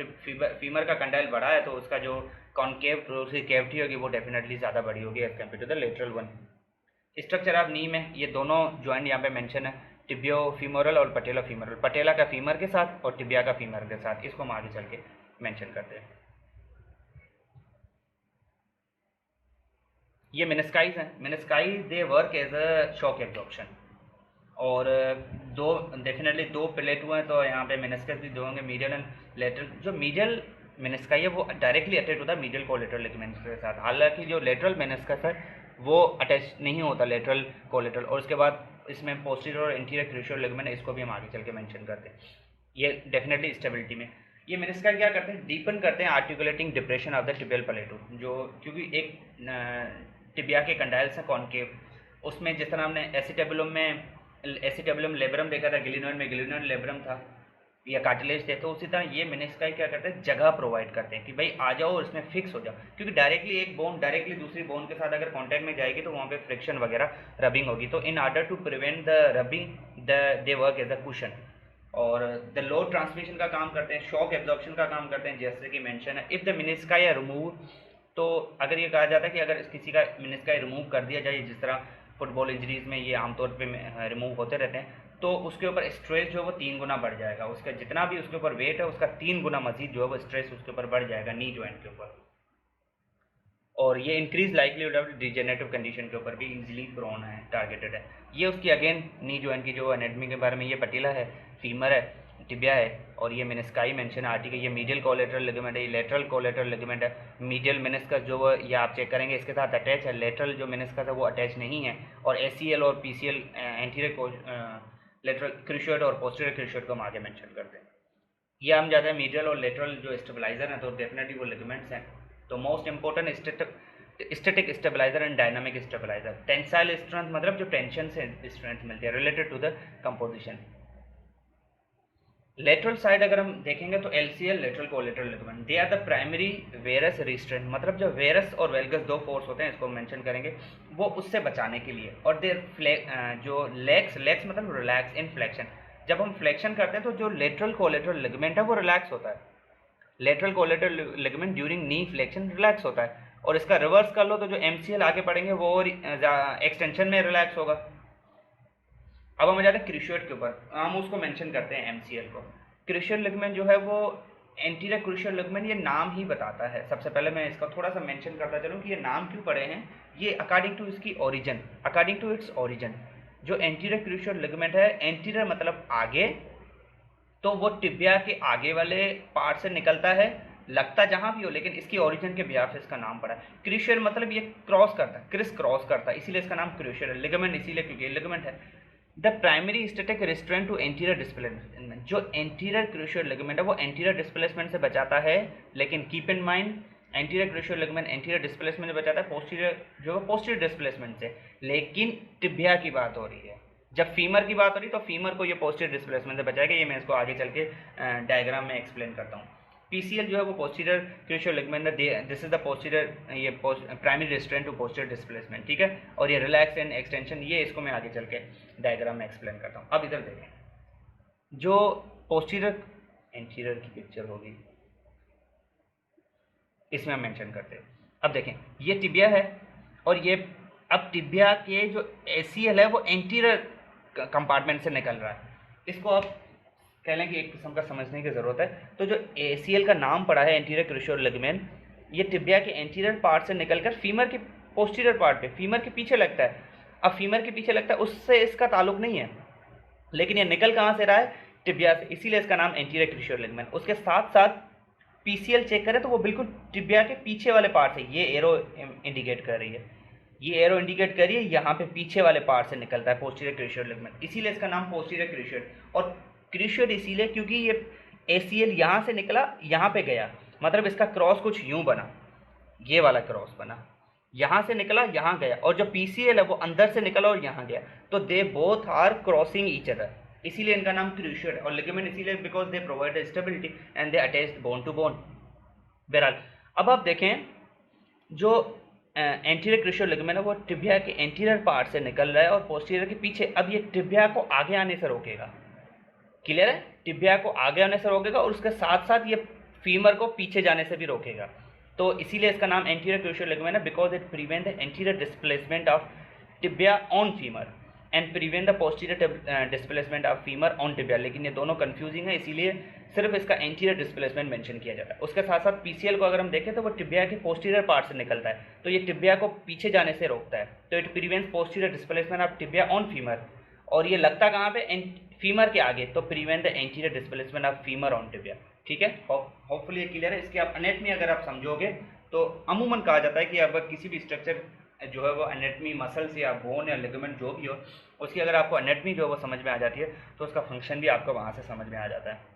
A: फीमर का कंडाइल बड़ा है तो उसका जो कॉनकेव उसकी कैविटी होगी वो डेफिनेटली ज़्यादा बड़ी होगी as compare to the lateral one. Structure of knee में ये दोनों जॉइंट यहाँ पे मेंशन है, टिबियो फीमोरल और पटेलो फीमोरल, पटेला का फीमर के साथ और टिबिया का फीमर के साथ, इसको हम आगे चल के मेंशन करते हैं। ये मेनिस्काइज हैं, menisci they work as a shock absorption, और दो डेफिनेटली 2 प्लेट हुए हैं, तो यहाँ पे मेनिस्कस भी 2 होंगे, मीडियल एंड लेटरल। जो मीडियल मेनिस्काई है वो डायरेक्टली अटैच होता है मीडियल कोलेटरल लिगामेंट्स के साथ, हालांकि जो लेटरल मेनिस्कस है वो अटैच नहीं होता लेटरल कोलेटरल। और उसके बाद इसमें पोस्टीरियर और इंटीरियर क्रूशियल लिगामेंट, इसको भी हम आगे चल के मेंशन करते हैं, ये डेफिनेटली स्टेबिलिटी में। ये मेनिस्काई क्या करते हैं, डीपन करते हैं articulating depression of the tibial plateau, जो क्योंकि एक टिबिया के कंडाइल्स हैं कॉनकेव, उसमें जिस तरह हमने एसिटेबुलम लेब्रम देखा था, ग्लिनोइड में ग्लिनोइड लेब्रम था या कार्टिलेज थे, तो उसी तरह ये मेनिस्काई क्या करते हैं, जगह प्रोवाइड करते हैं कि भाई आ जाओ और इसमें फिक्स हो जाओ, क्योंकि डायरेक्टली एक बोन डायरेक्टली दूसरी बोन के साथ अगर कांटेक्ट में जाएगी तो वहाँ पे फ्रिक्शन वगैरह रबिंग होगी, तो in order to prevent the rubbing they work as a cushion. और द लोड ट्रांसमिशन का काम करते हैं, शॉक एब्जॉर्प्शन का काम करते हैं, जैसे कि मेंशन है। इफ़ द मेनिस्काई आर रिमूव, तो अगर ये कहा जाता है कि अगर किसी का मेनिस्काई रिमूव कर दिया जाए, जिस तरह फुटबॉल इंजरीज में ये आमतौर पे रिमूव होते रहते हैं, तो उसके ऊपर स्ट्रेस जो है वो 3 गुना बढ़ जाएगा। उसका जितना भी उसके ऊपर वेट है उसका 3 गुना मजीद जो है वो स्ट्रेस उसके ऊपर बढ़ जाएगा नी जॉइंट के ऊपर। और ये increase livelihood of degenerative condition के ऊपर भी इजीली प्रोन है, टारगेटेड है। ये उसकी अगेन नी जॉइंट की जो एनेटमी के बारे में, ये पटीला है, फीमर है, टिबिया है, और ये मेनिस्काई मेंशन आर्टिकल, ये मीडियल कोलेटरल लिगामेंट है, ये लेटरल कोलेटरल लिगामेंट है। मीडियल मेनिस्कस जो वो ये आप चेक करेंगे इसके साथ अटैच है, लेटरल जो मेनिस्कस है वो अटैच नहीं है। और एसीएल और पीसीएल एंटीरियर लेटरल क्रूशियड और पोस्टीरियर क्रूशियड को हम आगे मेंशन करते हैं। ये हम ज़्यादा मीडियल और लेटरल जो स्टेबलाइजर हैं तो डेफिनेटली वो लिगामेंट्स हैं। तो most important static stabilizer and dynamic stabilizer. Tensile strength मतलब जो टेंशन से स्ट्रेंथ मिलती है related to the composition. Lateral side अगर हम देखेंगे तो LCL lateral collateral ligament, they are the primary varus restraint, मतलब जो वेरस और वेल्गस दो फोर्स होते हैं इसको मेंशन करेंगे, वो उससे बचाने के लिए। और देर जो लेग्स मतलब रिलैक्स इन फ्लेक्शन, जब हम फ्लेक्शन करते हैं तो जो लेटरल कोलेटरल लिगामेंट है वो रिलैक्स होता है। लेटरल कोलेटरल लिगामेंट ड्यूरिंग नी फ्लेक्शन रिलैक्स होता है। और इसका रिवर्स कर लो तो जो एमसीएल आगे पढ़ेंगे वो और एक्सटेंशन में रिलैक्स होगा। अब हम आ जाते हैं क्रूशियड के ऊपर, हम उसको मेंशन करते हैं एमसीएल को। क्रूशियल लिगामेंट जो है वो एंटीरियर क्रूशियल लिगामेंट, ये नाम ही बताता है। सबसे पहले मैं इसका थोड़ा सा मेंशन करता चलूँ कि ये नाम क्यों पड़े हैं। ये अकॉर्डिंग टू इसकी origin, according to its origin, जो एंटीरियर क्रूशियल लिगामेंट है, एंटीरियर मतलब आगे, तो वो टिबिया के आगे वाले पार्ट से निकलता है, लगता जहां भी हो, लेकिन इसकी ओरिजिन के बिहाफ इसका नाम पड़ा है। क्रूशियल मतलब ये क्रॉस करता है, क्रिस क्रॉस करता है, इसीलिए इसका नाम क्रूशियल है। लिगामेंट इसीलिए क्योंकि लिगामेंट है। The primary static restraint to anterior displacement, जो एंटीरियर क्रूशियल लिगामेंट है वो एंटीरियर डिस्प्लेसमेंट से बचाता है, लेकिन keep in mind anterior cruciate ligament anterior displacement से बचाता है, पोस्टीरियर जो है पोस्टीरियर डिस्प्लेसमेंट से। लेकिन टिबिया की बात हो रही है, जब फीमर की बात हो रही है तो फीमर को ये पोस्टीरियर डिस्प्लेसमेंट से बचाएगा। ये मैं इसको आगे चल के डायग्राम में एक्सप्लेन करता हूँ। पीसीएल जो है वो posterior cruciate ligament, this is the posterior, ये primary restraint to posterior displacement, ठीक है। और ये रिलैक्स एंड एक्सटेंशन, ये इसको मैं आगे चल के डायग्राम में एक्सप्लेन करता हूँ। अब इधर देखें, जो पोस्टीरियर एंटीरियर की पिक्चर होगी इसमें हम मेंशन करते हैं। अब देखें ये टिबिया है, और ये अब टिबिया के जो एसीएल है वो एंटीरियर कंपार्टमेंट से निकल रहा है। इसको आप कह लें कि एक किस्म का समझने की ज़रूरत है। तो जो एसीएल का नाम पड़ा है एंटीरियर क्रूशियल लिगामेंट, ये टिबिया के एंटीरियर पार्ट से निकलकर फीमर के पोस्टीरियर पार्ट पे, फीमर के पीछे लगता है। अब फीमर के पीछे लगता है, उससे इसका ताल्लुक नहीं है, लेकिन ये निकल कहाँ से रहा है, टिबिया से, इसीलिए इसका नाम एंटीरियर क्रूशियल लिगामेंट। उसके साथ साथ पीसीएल चेक करें तो वो बिल्कुल टिबिया के पीछे वाले पार्ट से, ये एरो इंडिकेट कर रही है, ये एरो इंडिकेट करिए, यहाँ पे पीछे वाले पार्ट से निकलता है पोस्टीरियर क्रूशियल लिगामेंट, इसीलिए इसका नाम पोस्टीरियर क्रूशियल। और क्रूशियल इसीलिए क्योंकि ये एसीएल यहाँ से निकला यहाँ पे गया, मतलब इसका क्रॉस कुछ यूं बना, ये वाला क्रॉस बना, यहाँ से निकला यहाँ गया, और जो पीसीएल है वो अंदर से निकला और यहाँ गया, तो they both are crossing each other, इसीलिए इनका नाम क्रूशियल है। और लिगामेंट इसीलिए because they provide stability and they attach bone to bone. बहरहाल अब आप देखें, जो एंटीरियर क्रूशियल लिगामेंट है वो टिबिया के एंटीरियर पार्ट से निकल रहा है और पोस्टीरियर के पीछे। अब ये टिबिया को आगे आने से रोकेगा, क्लियर है, टिबिया को आगे आने से रोकेगा, और उसके साथ साथ ये फीमर को पीछे जाने से भी रोकेगा। तो इसीलिए इसका नाम एंटीरियर क्रूशियल लिगामेंट है, because it prevent the anterior displacement of tibia on femur and prevent the posterior displacement of femur on tibia. लेकिन ये दोनों कंफ्यूजिंग है, इसीलिए सिर्फ इसका एंटीरियर डिस्प्लेसमेंट मेंशन किया जाता है। उसके साथ साथ पीसीएल को अगर हम देखें तो वो टिबिया के पोस्टीरियर पार्ट से निकलता है, तो ये टिबिया को पीछे जाने से रोकता है। तो it prevents posterior displacement of tibia on femur, और ये लगता कहाँ पे, फीमर के आगे, तो prevent the anterior displacement of femur on tibia, ठीक है। होपफुली ये क्लियर है। इसकी आप एनेटमी अगर आप समझोगे तो अमूमन कहा जाता है कि अगर किसी भी स्ट्रक्चर जो है वो एनेटमी मसल्स या बोन या लिगामेंट जो भी हो, उसकी अगर आपको एनेटमी जो है वो समझ में आ जाती है तो उसका फंक्शन भी आपको वहाँ से समझ में आ जाता है।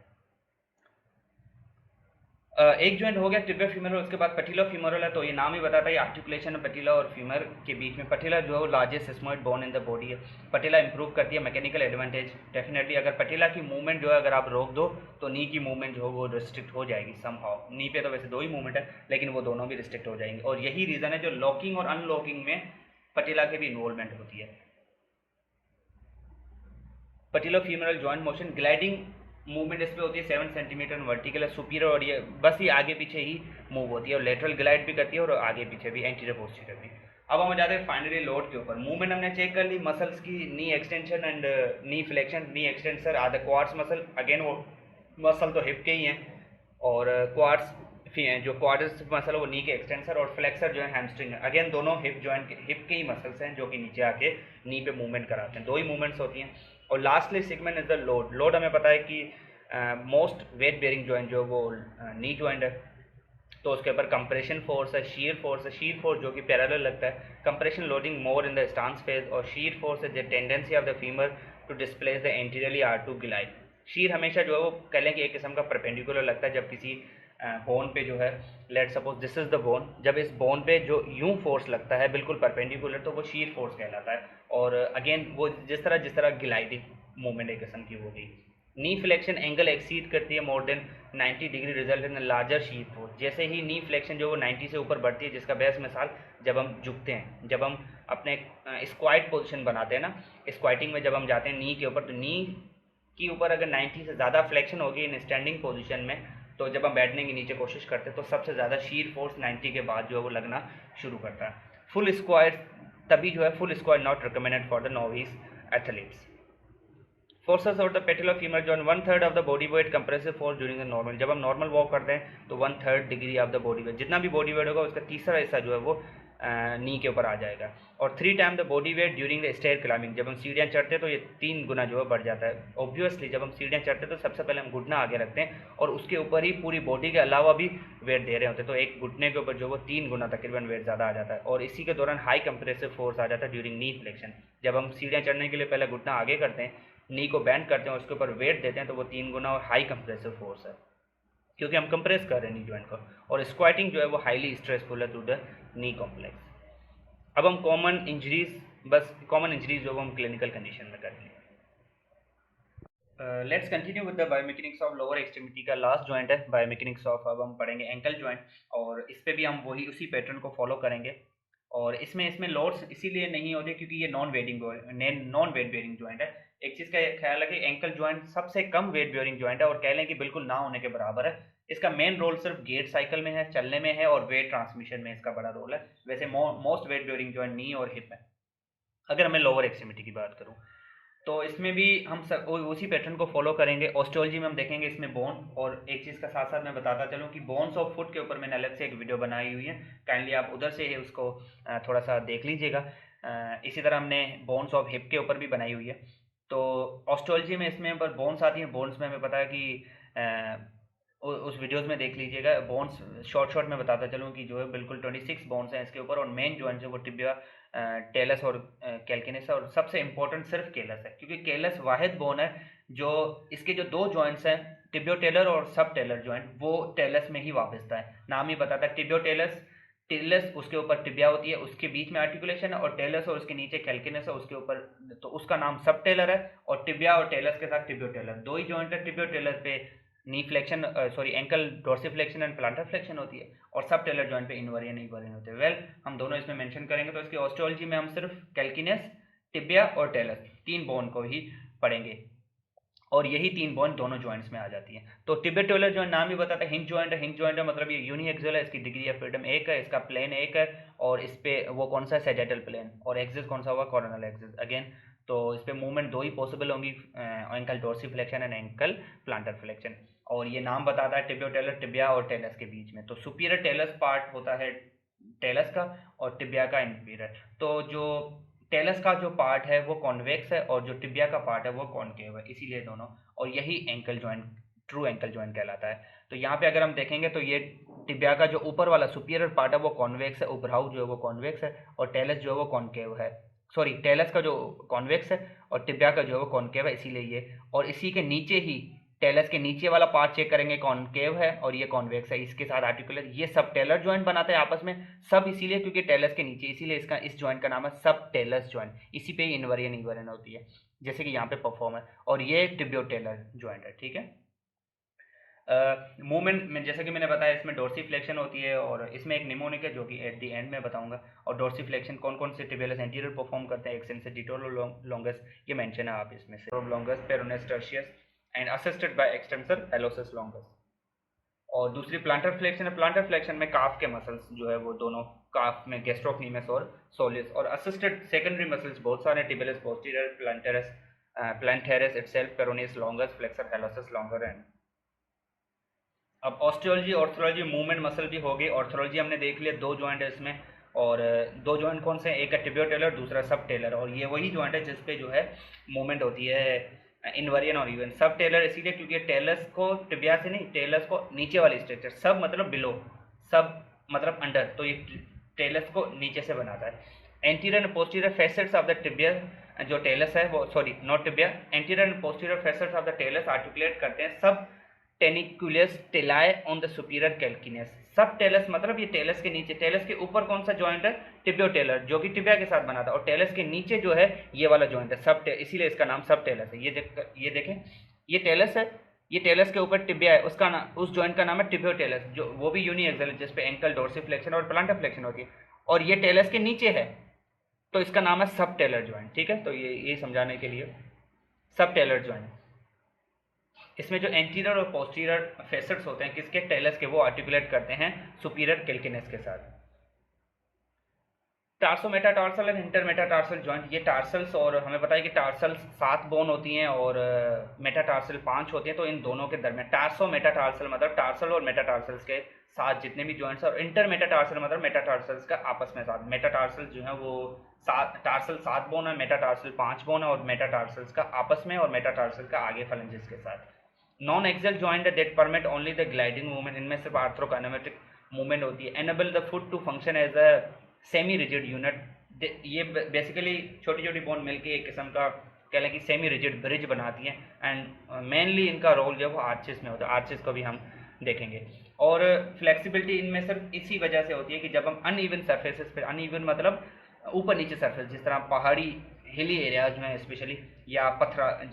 A: एक जॉइंट हो गया टिबिया फीमोरल, उसके बाद पटिला फीमोरल है। तो ये नाम ही बताता है आर्टिकुलेशन है पटिला और फीमर के बीच में। पटिला जो है largest sesamoid bone in the body है। पटिला इंप्रूव करती है मैकेनिकल एडवांटेज, डेफिनेटली। अगर पटिला की मूवमेंट जो है अगर आप रोक दो तो नी की मूवमेंट जो है वो रिस्ट्रिक्ट हो जाएगी समहाउ। नी पे तो वैसे दो ही मूवमेंट है, लेकिन वो दोनों भी रिस्ट्रिक्ट हो जाएंगे, और यही रीज़न है जो लॉकिंग और अनलॉकिंग में पटिला की भी इन्वॉल्वमेंट होती है। Patellofemoral joint motion gliding movement इस पे होती है 7 सेंटीमीटर वर्टिकल है सुपीरियर, और ये बस ये आगे पीछे ही मूव होती है और लेटरल ग्लाइड भी करती है और आगे पीछे भी, एंटीरियर पोस्टीरियर भी। अब हम जाते हैं फाइनली लोड के ऊपर। मूवमेंट हमने चेक कर ली मसल्स की, knee extension and knee flexion. Knee extensor are the quads muscle, again वो मसल तो हिप के ही हैं, और क्वाड्स जो क्वाड्स मसल है वो नी के एक्सटेंसर, और फ्लेक्सर जो है हैमस्ट्रिंग है। अगेन दोनों हिप जॉइंट हिप के ही मसल्स हैं जो कि नीचे आके नी पे मूवमेंट कराते हैं, दो ही मूवमेंट्स होती हैं। और lastly segment is the load. Load हमें पता है कि मोस्ट वेट बेयरिंग जॉइंट जो वो नी जॉइंट है, तो उसके ऊपर कंप्रेशन फोर्स है, शीयर फोर्स है। शीयर फोर्स जो कि पैरेलल लगता है, compression loading more in the stance phase, और शीयर फोर्स है the tendency of the femur to displace the anteriorly or to glide. Shear हमेशा जो है वो कह लें कि एक किस्म का परपेंडिकुलर लगता है जब किसी बोन पे जो है, let suppose this is the bone, जब इस बोन पे जो यूं फोर्स लगता है बिल्कुल परपेंडिकुलर, तो वो शीर फोर्स कहलाता है। और अगेन वो जिस तरह ग्लाइडिंग मूवमेंट एक किस्म की हो गई। नी फ्लेक्शन एंगल एक्सीड करती है more than 90 degree, result in larger shear force. जैसे ही नी फ्लेक्शन जो वो 90 से ऊपर बढ़ती है, जिसका बेस्ट मिसाल जब हम झुकते हैं, जब हम अपने स्क्वाइट पोजिशन बनाते हैं ना, स्क्वाइटिंग में जब हम जाते हैं नी के ऊपर, तो नी के ऊपर अगर 90 से ज़्यादा फ्लेक्शन होगी इन स्टैंडिंग पोजीशन में, तो जब हम बैठने की नीचे कोशिश करते हैं तो सबसे ज़्यादा शीर फोर्स 90 के बाद जो है वो लगना शुरू करता है। फुल स्क्वायर तभी जो है full square not recommended for the novice athletes. Forces और the patella of femur joint 1/3 of the body weight compressive force during the normal. जब हम नॉर्मल वॉक करते हैं तो 1/3 degree of the body weight, जितना भी बॉडी वेट होगा उसका तीसरा हिस्सा जो है वो नी के ऊपर आ जाएगा। और 3 time the body weight during the stair climbing. जब हम सीढ़ियाँ चढ़ते हैं तो ये 3 गुना जो है बढ़ जाता है। ऑब्वियसली जब हम सीढ़ियाँ चढ़ते हैं तो सबसे पहले हम घुटना आगे रखते हैं और उसके ऊपर ही पूरी बॉडी के अलावा भी वेट दे रहे होते हैं, तो एक घुटने के ऊपर जो वो 3 गुना तकरीबन वेट ज़्यादा आ जाता है। और इसी के दौरान हाई कंप्रेसिव फोर्स आ जाता है ड्यूरिंग नी फ्लेक्शन। जब हम सीढ़ियाँ चढ़ने के लिए पहले घुटना आगे करते हैं, नी को बैंड करते हैं, उसके ऊपर वेट देते हैं, तो वो 3 गुना और हाई कंप्रेसिव फोर्स है, क्योंकि हम कंप्रेस कर रहे हैं नी जॉइंट को। और स्क्वाटिंग जो है वो हाईली स्ट्रेसफुल है टू द नी कॉम्प्लेक्स। अब हम कॉमन इंजरीज, बस कॉमन इंजरीज जो हम क्लिनिकल कंडीशन में करेंगे। Let's continue with the biomechanics of lower extremity का लास्ट जॉइंट है बायोमेकेनिक्स ऑफ, अब हम पढ़ेंगे एंकल जॉइंट, और इस पे भी हम वही उसी पैटर्न को फॉलो करेंगे। और इसमें लोड्स इसीलिए नहीं होते क्योंकि ये नॉन वेट बेयरिंग जॉइंट है। एक चीज़ का ख्याल है कि एंकल जॉइंट सबसे कम वेट बेयरिंग जॉइंट है, और कह लें कि बिल्कुल ना होने के बराबर है। इसका मेन रोल सिर्फ गेट साइकिल में है, चलने में है, और वेट ट्रांसमिशन में इसका बड़ा रोल है। वैसे मोस्ट वेट बेयरिंग जॉइंट नी और हिप है। अगर मैं लोअर एक्सट्रीमिटी की बात करूँ तो इसमें भी हम सब उसी पैटर्न को फॉलो करेंगे। ऑस्टियोलॉजी में हम देखेंगे इसमें बोन, और एक चीज़ का साथ साथ मैं बताता चलूँ कि बोन्स ऑफ फुट के ऊपर मैंने अलग से एक वीडियो बनाई हुई है, काइंडली आप उधर से उसको थोड़ा सा देख लीजिएगा। इसी तरह हमने बोन्स ऑफ हिप के ऊपर भी बनाई हुई है। तो ऑस्टियोलॉजी में इसमें पर बोन्स आती हैं, बोन्स में हमें पता है कि उस वीडियोस में देख लीजिएगा। बोन्स शॉर्ट में बताता चलूँ कि जो है बिल्कुल 26 बोन्स हैं इसके ऊपर, और मेन जॉइंट जो वो टिबिया, टेलस और कैल्किनस है, और सबसे इंपॉर्टेंट सिर्फ केलस है, क्योंकि केलस वाहिद बोन है जो इसके जो दो जॉइंट्स हैं टिबियोटेलर और सब टेलर जॉइंट, वो टेलस में ही वापसता है। नाम ही बताता है टिबियोटेलस, टेलस उसके ऊपर टिबिया होती है, उसके बीच में आर्टिकुलेशन है, और टेलस और उसके नीचे कैल्किनस है उसके ऊपर, तो उसका नाम सब टेलर है। और टिबिया और टेलस के साथ टिबियोटेलर, दो ही जॉइंट है। टिबियोटेलर पे knee flexion, sorry ankle dorsiflexion and plantar flexion होती है, और सब टेलर जॉइंट पे इनवर्जन इनवर्जन होते हैं। वेल हम दोनों इसमें मेंशन करेंगे, तो इसकी ऑस्टियोलॉजी में हम सिर्फ कैल्किनस, टिबिया और टेलस 3 बोन को ही पढ़ेंगे, और यही 3 बोन दोनों जॉइंट्स में आ जाती हैं। तो टिबियोटेलर जॉइंट नाम ही बताता है हिंज जॉइंट है। हिंज जॉइंट है मतलब ये यूनिएक्सियल है, इसकी डिग्री ऑफ फ्रीडम 1 है, इसका प्लेन 1 है, और इस पे वो कौन सा सैजिटल प्लेन, और एक्सिस कौन सा हुआ, कोरोनल एक्सिस अगेन। तो इस पे मूवमेंट दो ही पॉसिबल होंगी, ankle dorsiflexion and ankle planter flexion. और ये नाम बताता है टिबियोटेलर, टिबिया और टेलस के बीच में। तो सुपीरियर टेलस पार्ट होता है टेलस का, और टिबिया का इंफीरियर। तो जो टेलस का जो पार्ट है वो कॉन्वेक्स है, और जो टिबिया का पार्ट है वो कॉनकेव है, इसीलिए दोनों, और यही ankle joint, true ankle joint कहलाता है। तो यहाँ पे अगर हम देखेंगे तो ये टिबिया का जो ऊपर वाला सुपीरियर पार्ट है वो कॉन्वेक्स है, उभराऊ जो है वो कॉन्वेक्स है, और टेलस जो है वो कॉनकेव है। सॉरी, टेलस का जो कॉन्वेक्स है और टिबिया का जो है वो कॉनकेव है, इसीलिए ये। और इसी के नीचे ही टेलस के नीचे वाला पार्ट चेक करेंगे, कॉनकेव है और ये कॉन्वेक्स है, इसके साथ आर्टिकुलर, ये सब टेलर जॉइंट बनाते हैं आपस में। सब इसीलिए क्योंकि टेलस के नीचे, इसीलिए इसका इस जॉइंट का नाम है सब टेलस जॉइंट। इसी पे ही इन्वर्जन होती है, जैसे कि यहाँ पे परफॉर्म है। और ये टिबियोटेलर जॉइंट है, ठीक है। मूवमेंट में जैसा कि मैंने बताया इसमें डोर्सिफ्लेक्शन होती है, और इसमें एक निमोनिक है जो कि एट द एंड में बताऊंगा। और डोर्सिफ्लेक्शन कौन कौन से टिबियस एंटीरियर परफॉर्म करते हैं, एक्सटेंसर डिटोर लॉन्गस, ये मेंशन है आप इसमें से। Longus, peroneus tertius and assisted by extensor hallucis longus. और दूसरी प्लांटर फ्लेक्शन है। प्लांटर फ्लेक्शन में काफ के मसल्स जो है वो दोनों, काफ में गैस्ट्रोक्नीमियस और सोलिस, और असिस्टेड सेकेंडरी मसल्स बहुत सारे, tibialis posterior, plantaris itself, peroneus longus, flexor hallucis longer and. अब ऑस्टियोलॉजी ऑर्थोलॉजी मूवमेंट मसल की होगी। ऑर्थोलॉजी हमने देख लिया, दो जॉइंट है इसमें, और दो जॉइंट कौन से हैं, एक है टिबियोटेलर, दूसरा सब टेलर, और ये वही जॉइंट है जिसपे जो है मूवमेंट होती है इनवर्जन और इवन। सब टेलर इसीलिए क्योंकि टेलस को टिबिया से नहीं, टेलस को नीचे वाली स्ट्रक्चर, सब मतलब बिलो, सब मतलब अंडर, तो ये टेलस को नीचे से बनाता है। Anterior and posterior facets of the tibia जो टेलस है वो, sorry not tibia, anterior and posterior facets of the talus articulate करते हैं sustentaculum tali on the superior calcaneus. Sub talus मतलब ये टेलस के नीचे, टेलस के ऊपर कौन सा जॉइंट है, टिबियोटेलर, जो कि टिबिया के साथ बना था, और टेलस के नीचे जो है ये वाला जॉइंट है सब, इसीलिए इसका नाम सब टेलस है। ये देखें, ये टेलस है, ये टेलस के ऊपर टिबिया है, उसका नाम, उस जॉइंट का नाम है टिबियोटेलस, जो वो भी यूनिएक्सल है, जिसपे एंकल डोर्सिफ्लेक्शन और प्लांटर फ्लेक्शन होती है, और ये टेलस के नीचे है, तो इसका नाम है सब टेलर जॉइंट। ठीक है, तो ये समझाने के लिए सब टेलर जॉइंट। इसमें जो एंटीरियर और पोस्टीरियर फेसेट्स होते हैं किसके, टेलस के, वो आर्टिकुलेट करते हैं सुपीरियर कैल्किनस के साथ। टार्सो मेटाटार्सल एंड इंटरमेटाटार्सल जॉइंट, ये टार्सल्स, और हमें पता है कि टार्सल्स 7 बोन होती हैं और मेटाटार्सल 5 होती हैं, तो इन दोनों के दरमियान टार्सो मेटाटार्सल मतलब टार्सल और मेटाटार्सल्स के साथ जितने भी जॉइंट्स, और इंटर मेटाटार्सल मतलब मेटाटार्सल्स का आपस में साथ। मेटाटार्सल जो है वो टार्सल 7 बोन है, मेटाटार्सल 5 बोन है, और मेटाटार्सल्स का आपस में, और मेटाटार्सल का आगे फलेंजेस के साथ। Non axial joint that permit only the gliding movement, इनमें सिर्फ आर्थ्रोकाइनेमेटिक मूवमेंट होती है। Enable the foot to function as a semi rigid unit, ये बेसिकली छोटी छोटी बोन मिलकर एक किस्म का कह लें कि सेमी रिजिड ब्रिज बनाती हैं, एंड मेनली इनका रोल जो है वो आर्चेस में होता है, आर्चेस को भी हम देखेंगे। और फ्लेक्सिबिलिटी इनमें सिर्फ इसी वजह से होती है कि जब हम अनइवन सर्फेसेस पे, अनइवन मतलब ऊपर नीचे सर्फेस, जिस तरह पहाड़ी हिली एरियाज में स्पेशली, या पत्थर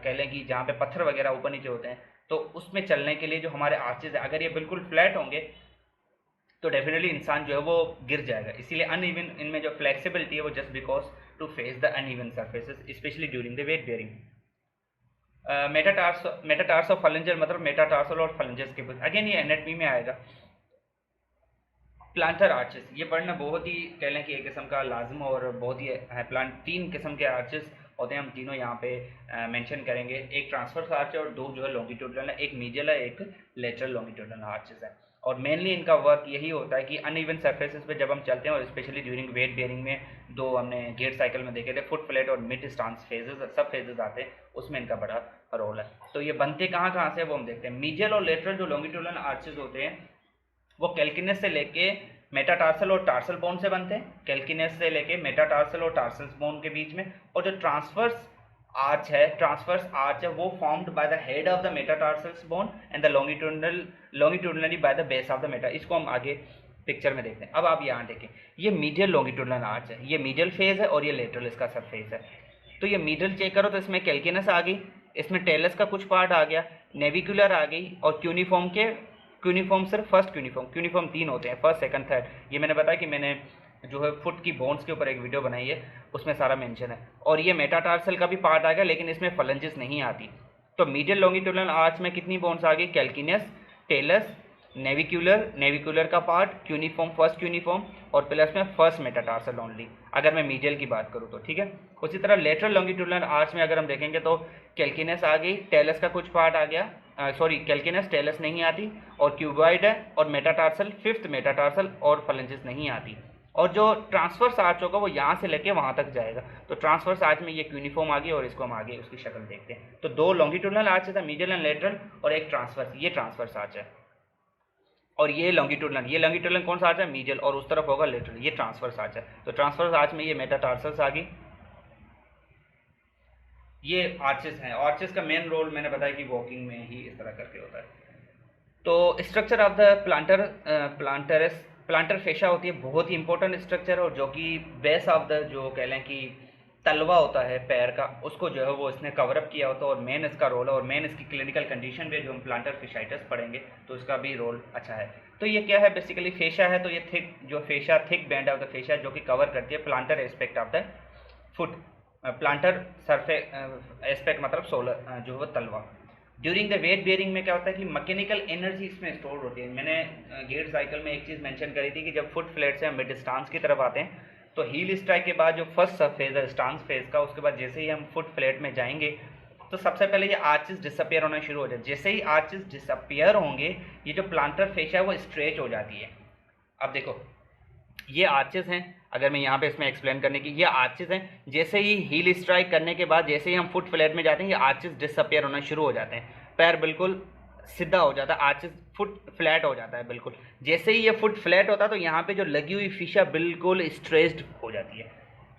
A: कह लें कि जहाँ पे पत्थर वगैरह ऊपर नीचे होते हैं, तो उसमें चलने के लिए जो हमारे आर्चेज है, अगर ये बिल्कुल फ्लैट होंगे तो डेफिनेटली इंसान जो है वो गिर जाएगा। इसीलिए अनइवन इनमें जो फ्लेक्सिबिलिटी है वो just because to face the uneven surfaces specially during the weight bearing. Metatarsophalangeal मतलब मेटाटार्सल और फलेंजेस के बीच, अगेन ये एनाटॉमी में आएगा। प्लांटर आर्चेस, ये पढ़ना बहुत ही कह लें कि एक किस्म का लाजम और बहुत ही है। प्लांट 3 किस्म के आर्चेस होते हैं, हम तीनों यहाँ पे मेंशन करेंगे। एक ट्रांसफर्स आर्च है और 2 जो है लॉन्गिट्यूडनल है, एक मीडियल है, एक लेटरल लॉन्गिट्यूडनल आर्चेस है। और मेनली इनका वर्क यही होता है कि अनइवन सर्फेसेस पे जब हम चलते हैं, और स्पेशली ड्यूरिंग वेट बेयरिंग में 2 हमने गेट साइकिल में देखे थे, फुट फ्लैट और मिड स्टांस फेजेस, सब फेजेस आते हैं, उसमें इनका बड़ा रोल है। तो ये बनते कहाँ से वो हम देखते हैं। मीडियल और लेटरल जो लॉन्गिट्यूडनल आर्चेस होते हैं वो कैल्किनस से लेके मेटाटार्सल और टार्सल बोन से बनते हैं, कैल्किनस से लेके मेटाटार्सल और टार्सल बोन के बीच में। और जो ट्रांसवर्स आर्च है वो formed by the head of the metatarsal bone and the longitudinally by the base of the Meta. इसको हम आगे पिक्चर में देखते हैं। अब आप यहाँ देखें, ये मीडियल लॉन्गिट्यूडनल आर्च है, ये मीडियल फेज है, और ये लेटरल इसका सरफेस है। तो ये मीडियल चेक करो तो इसमें कैल्किनस आ गई, इसमें टेलस का कुछ पार्ट आ गया, नेविकुलर आ गई, और क्यूनिफॉर्म सिर्फ फर्स्ट क्यूनिफॉर्म 3 होते हैं, फर्स्ट सेकंड थर्ड। ये मैंने बताया कि मैंने जो है फुट की बोन्स के ऊपर एक वीडियो बनाई है, उसमें सारा मेंशन है। और ये मेटाटार्सल का भी पार्ट आ गया, लेकिन इसमें फलेंजेस नहीं आती। तो मीडियल लॉन्गिट्यूडनल आर्च में कितनी बोन्स आ गई, कैल्किनस, टेलस, नेविकुलर का पार्ट, फर्स्ट क्यूनिफॉर्म, और प्लस में फर्स्ट मेटाटार्सल ओनली, अगर मैं मीडियल की बात करूँ तो। ठीक है, उसी तरह लेटरल लॉन्गिट्यूडनल आर्च में अगर हम देखेंगे तो कैल्किनस आ गई, टेलस का कुछ पार्ट आ गया, कैल्किनस, टेलस नहीं आती, और क्यूबॉइड है, और मेटाटार्सल, 5th मेटाटार्सल, और फलेंजेस नहीं आती। और जो ट्रांसफर्स आर्च होगा वो यहाँ से लेके वहाँ तक जाएगा। तो ट्रांसफर्स आर्च में ये क्यूनिफॉर्म आ गई, और इसको हम आगे उसकी शक्ल देखते हैं। तो 2 लॉन्गिट्यूडनल आर्च है, मीडियल एंड लेटरल, और एक ट्रांसफर्स, ये ट्रांसफर्स आर्च है। और ये लॉन्गिट्यूडनल कौन सा आर्च है, मीडियल, और उस तरफ होगा लेटरल, ये ट्रांसफर्स आर्च है। तो ट्रांसफर्स आर्च में ये मेटाटार्सल्स आ गई, ये आर्चेस हैं। आर्चेस का मेन रोल मैंने बताया कि वॉकिंग में ही इस तरह करके होता है। तो स्ट्रक्चर ऑफ द प्लांटर फेशा होती है, बहुत ही इंपॉर्टेंट स्ट्रक्चर, और जो कि बेस ऑफ द जो कह लें कि तलवा होता है पैर का, उसको जो है वो इसने कवरअप किया होता है, और मेन इसका रोल है, और मेन इसकी क्लिनिकल कंडीशन भी जो हम प्लांटर फिशाइटिस पढ़ेंगे तो इसका भी रोल अच्छा है। तो ये क्या है, बेसिकली फेशा है, तो ये थिक बैंड ऑफ द फेशा जो कि कवर करती है planter aspect of the foot. Planter surface aspect मतलब सोलर जो है तलवा। ड्यूरिंग द वेट बेयरिंग में क्या होता है कि मैकेनिकल एनर्जी इसमें स्टोर होती है। मैंने गेट साइकिल में एक चीज़ मेंशन करी थी कि जब फुट फ्लैट से हम मिड स्टांस की तरफ आते हैं तो हील स्ट्राइक के बाद जो फर्स्ट सब फेज है स्टांस फेज का, उसके बाद जैसे ही हम फुट फ्लैट में जाएंगे तो सबसे पहले ये आर्चेस डिसअपियर होना शुरू हो जाए। जैसे ही आर्चेस डिसअपियर होंगे ये जो प्लांटर फेशिया है वो स्ट्रेच हो जाती है। अब देखो ये आर्चेस हैं, अगर मैं यहाँ पे इसमें एक्सप्लेन करने की, ये आर्चेस हैं। जैसे ही हील स्ट्राइक करने के बाद जैसे ही हम फुट फ्लैट में जाते हैं ये आर्चेस डिसअपियर होना शुरू हो जाते हैं, पैर बिल्कुल सीधा हो जाता है, आर्चेस फुट फ्लैट हो जाता है बिल्कुल। जैसे ही ये फुट फ्लैट होता है तो यहाँ पे जो लगी हुई फिशा बिल्कुल स्ट्रेच्ड हो जाती है,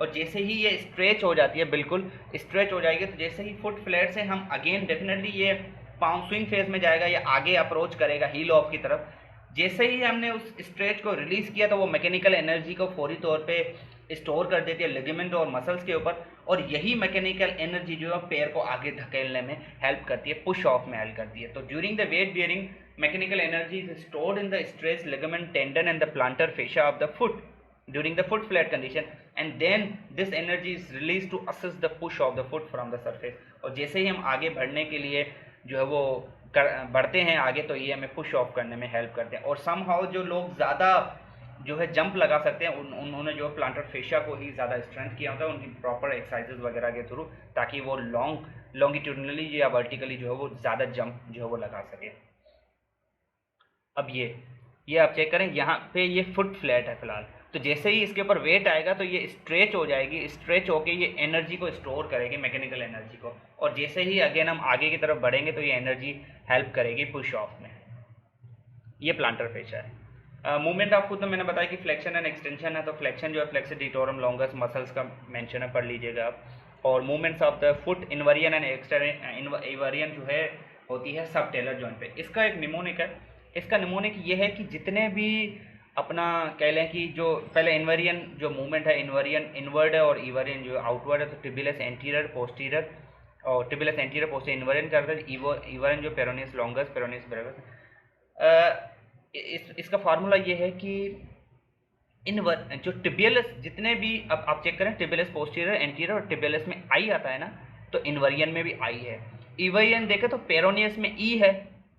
A: और जैसे ही ये स्ट्रेच हो जाती है बिल्कुल स्ट्रेच हो जाएगी तो जैसे ही फुट फ्लैट से हम अगेन डेफिनेटली ये पाउंड स्विंग फेज में जाएगा, ये आगे अप्रोच करेगा हील ऑफ की तरफ। जैसे ही हमने उस स्ट्रेच को रिलीज किया तो वो मैकेनिकल एनर्जी को फौरी तौर पे स्टोर कर देती है लिगामेंट और मसल्स के ऊपर, और यही मैकेनिकल एनर्जी जो है पैर को आगे धकेलने में हेल्प करती है, पुश ऑफ में हेल्प करती है। तो during the weight bearing mechanical energy is stored in the stretch ligament tendon and the plantar fascia of the foot during the foot flat condition, and then this energy is released to assist the push of the foot from the surface। और जैसे ही हम आगे बढ़ने के लिए जो है वो बढ़ते हैं आगे तो ये हमें पुश ऑफ करने में हेल्प करते हैं। और समहाउ जो लोग ज़्यादा जो है जंप लगा सकते हैं उन्होंने जो प्लांटर फेशिया को ही ज़्यादा स्ट्रेंथ किया होता है उनकी प्रॉपर एक्सरसाइजेज वगैरह के थ्रू, ताकि वो लॉन्गिट्यूडनली या वर्टिकली जो है वो ज़्यादा जंप जो है वो लगा सके। अब ये आप चेक करें, यहाँ पे ये फुट फ्लैट है फिलहाल, तो जैसे ही इसके ऊपर वेट आएगा तो ये स्ट्रेच हो जाएगी, स्ट्रेच होके ये एनर्जी को स्टोर करेगी, मैकेनिकल एनर्जी को, और जैसे ही अगेन हम आगे की तरफ बढ़ेंगे तो ये एनर्जी हेल्प करेगी पुश ऑफ में। ये प्लांटर फेशिया है। मूवमेंट ऑफ फुट तो मैंने बताया कि फ्लेक्शन एंड एक्सटेंशन है, तो फ्लेक्शन जो है फ्लेक्सर डिटोरम लॉन्गस मसल्स का मेंशन है, पढ़ लीजिएगा आप। और movements of the foot inversion and extension जो है होती है सब टेलर जॉइंट पे। इसका एक निमोनिक है, इसका निमोनिक ये है कि जितने भी अपना कह लें कि जो पहले इन्वर्जन जो मूवमेंट है, इन्वर्जन इनवर्ड है और इवर्जन जो आउटवर्ड है, तो टिबियस एंटीरियर पोस्टीरियर और टिबियस एंटीरियर पोस्टीरियर इन्वर्जन करता है, इवर्जन जो पेरोनियस लॉन्गस पेरोनियस ब्रेविस। इसका फार्मूला ये है कि जो टिबियलस जितने भी, अब आप चेक करें टिबियलस पोस्टीरियर एंटीरियर और टिबियलस में आई आता है ना, तो इन्वर्जन में भी आई है। इवर्जन देखें तो पेरोनियस में ई है,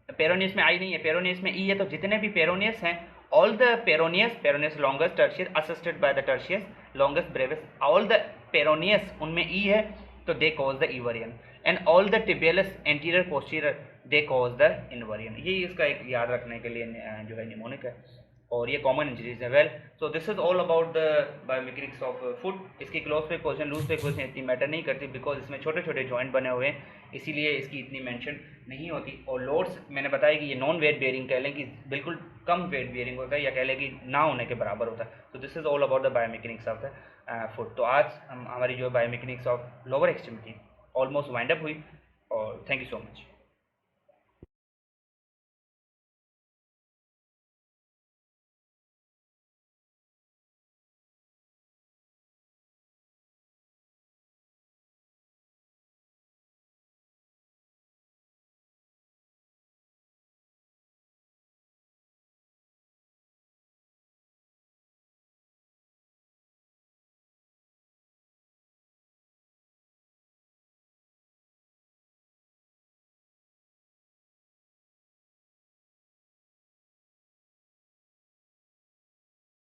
A: पेरोनियस में आई नहीं है, पेरोनियस में ई है। तो जितने भी पेरोनियस हैं, all the peroneus longus tertius assisted by the tertius longus brevis, all the peroneus उनमें ई है तो they cause the eversion, and all the tibialis anterior posterior they cause the inversion. ये इसका एक याद रखने के लिए जो है निमोनिक है, और ये कॉमन इंजरीज है। Well, so this is all about the biomechanics of foot. इसकी क्लोज पे क्वेश्चन लूज पे क्वेश्चन इतनी मैटर नहीं करती, बिकॉज इसमें छोटे छोटे जॉइंट बने हुए हैं, इसीलिए इसकी इतनी मेंशन नहीं होती। और लोड्स मैंने बताया कि ये नॉन वेट बेयरिंग कह लें कि बिल्कुल कम वेट बेयरिंग होता है, या कह लें कि ना होने के बराबर होता है। तो this is all about the biomechanics of the foot. तो आज हमारी जो biomechanics of lower extremity almost wind up हुई, और थैंक यू सो मच।